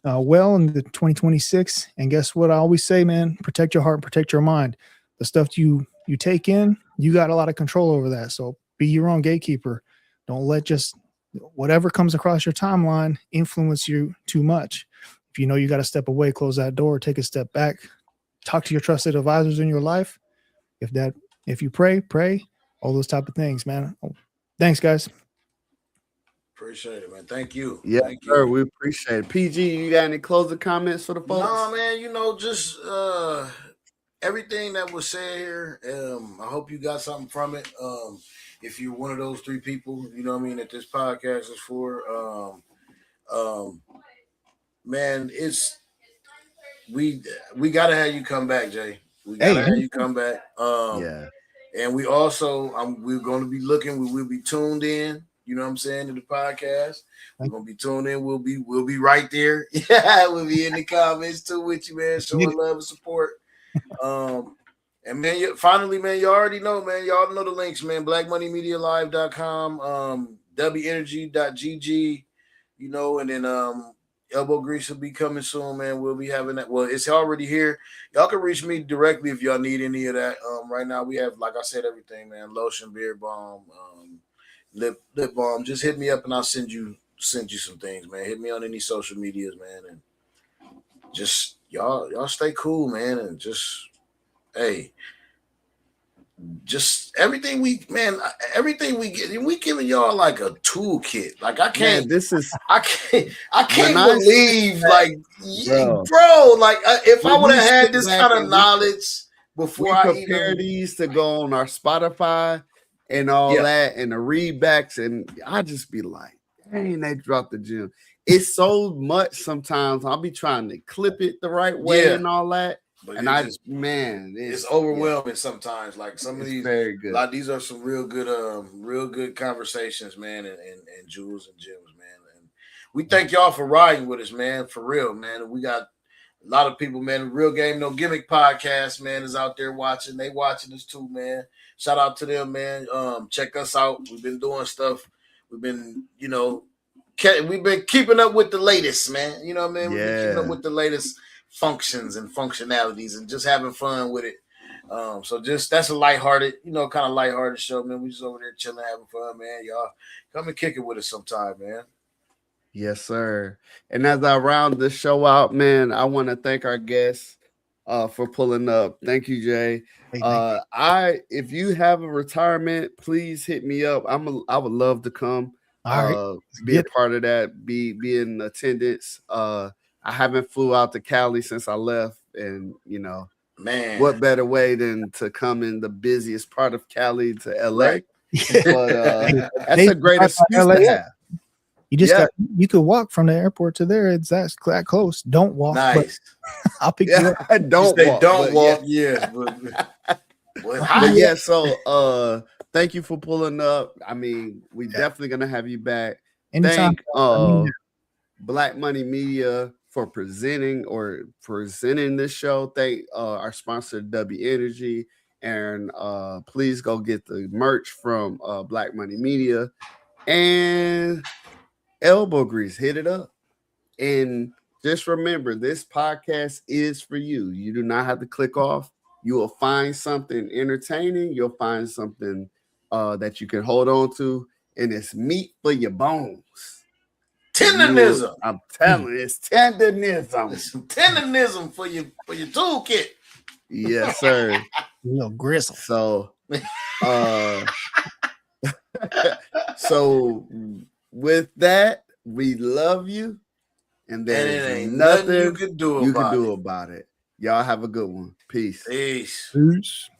well in the 2026. And guess what I always say, man? Protect your heart, protect your mind. The stuff you take in, you got a lot of control over that. So be your own gatekeeper. Don't let just whatever comes across your timeline influence you too much. If you know you got to step away, close that door, take a step back, talk to your trusted advisors in your life. If you pray, all those type of things, man. Thanks, guys. Appreciate it, man. Thank you. Yeah, Thank sir. you. We appreciate it. PG, you got any closing comments for the folks? No, man, just everything that was said here. I hope you got something from it. If you're one of those 3 people, you know what I mean, that this podcast is for. Man, we gotta have you come back, Jay. We gotta have you come back. Yeah. And we also, we're going to be looking. We will be tuned in. You know what I'm saying, to the podcast. We're gonna be tuned in. We'll be right there. Yeah, we'll be in the comments too with you, man. Showing love and support. And man, finally, man, you already know, man. Y'all know the links, man. BlackMoneyMediaLive.com, WEnergy.gg, you know, and then Elbow Grease will be coming soon, man. We'll be having that. Well, it's already here. Y'all can reach me directly if y'all need any of that. Right now we have, like I said, everything, man. Lotion, beard balm, lip balm. Just hit me up and I'll send you some things, man. Hit me on any social medias, man, and just y'all stay cool, man, and just everything we get, we giving y'all like a toolkit. Like I can't believe, like, bro, like if I would have had this kind of knowledge before I compare these to go on our Spotify and all that and the readbacks, and I just be like, dang, they dropped the gym. It's so much sometimes. I'll be trying to clip it the right way and all that. But and it's overwhelming sometimes. Like some of these, very good. Like these are some real good conversations, man, and jewels and gems, man. And we thank y'all for riding with us, man, for real, man. And we got a lot of people, man. Real Game No Gimmick podcast, man, is out there watching. They watching us too, man. Shout out to them, man. Check us out. We've been doing stuff. We've been, we've been keeping up with the latest, man. You know what I mean? We've been keeping up with the latest functions and functionalities and just having fun with it. So just that's a lighthearted, kind of lighthearted show, man. We just over there chilling, having fun, man. Y'all come and kick it with us sometime, man. Yes, sir. And as I round this show out, man, I want to thank our guests for pulling up. Thank you, Jay. If you have a retirement, please hit me up. I would love to come. Be a part of that. Be in attendance. I haven't flew out to Cali since I left, and man, what better way than to come in the busiest part of Cali to LA? Right. But that's a great excuse to have. You just you could walk from the airport to there. It's that close. Don't walk. Nice. I'll pick you up. Don't walk. Yeah. But yeah. So thank you for pulling up. I mean, we definitely gonna have you back. Anytime. Thank Black Money Media for presenting this show. Thank our sponsor WEnergy, and please go get the merch from Black Money Media and Elbow Grease. Hit it up, and just remember, this podcast is for you. You do not have to click off. You will find something entertaining. You'll find something that you can hold on to, and it's meat for your bones. Tendonism. I'm telling you, it's tendonism. It's some tendonism for your toolkit. Yes, sir. Real gristle. So with that, we love you, and there's nothing you can do about it. Y'all have a good one. Peace. Peace. Peace.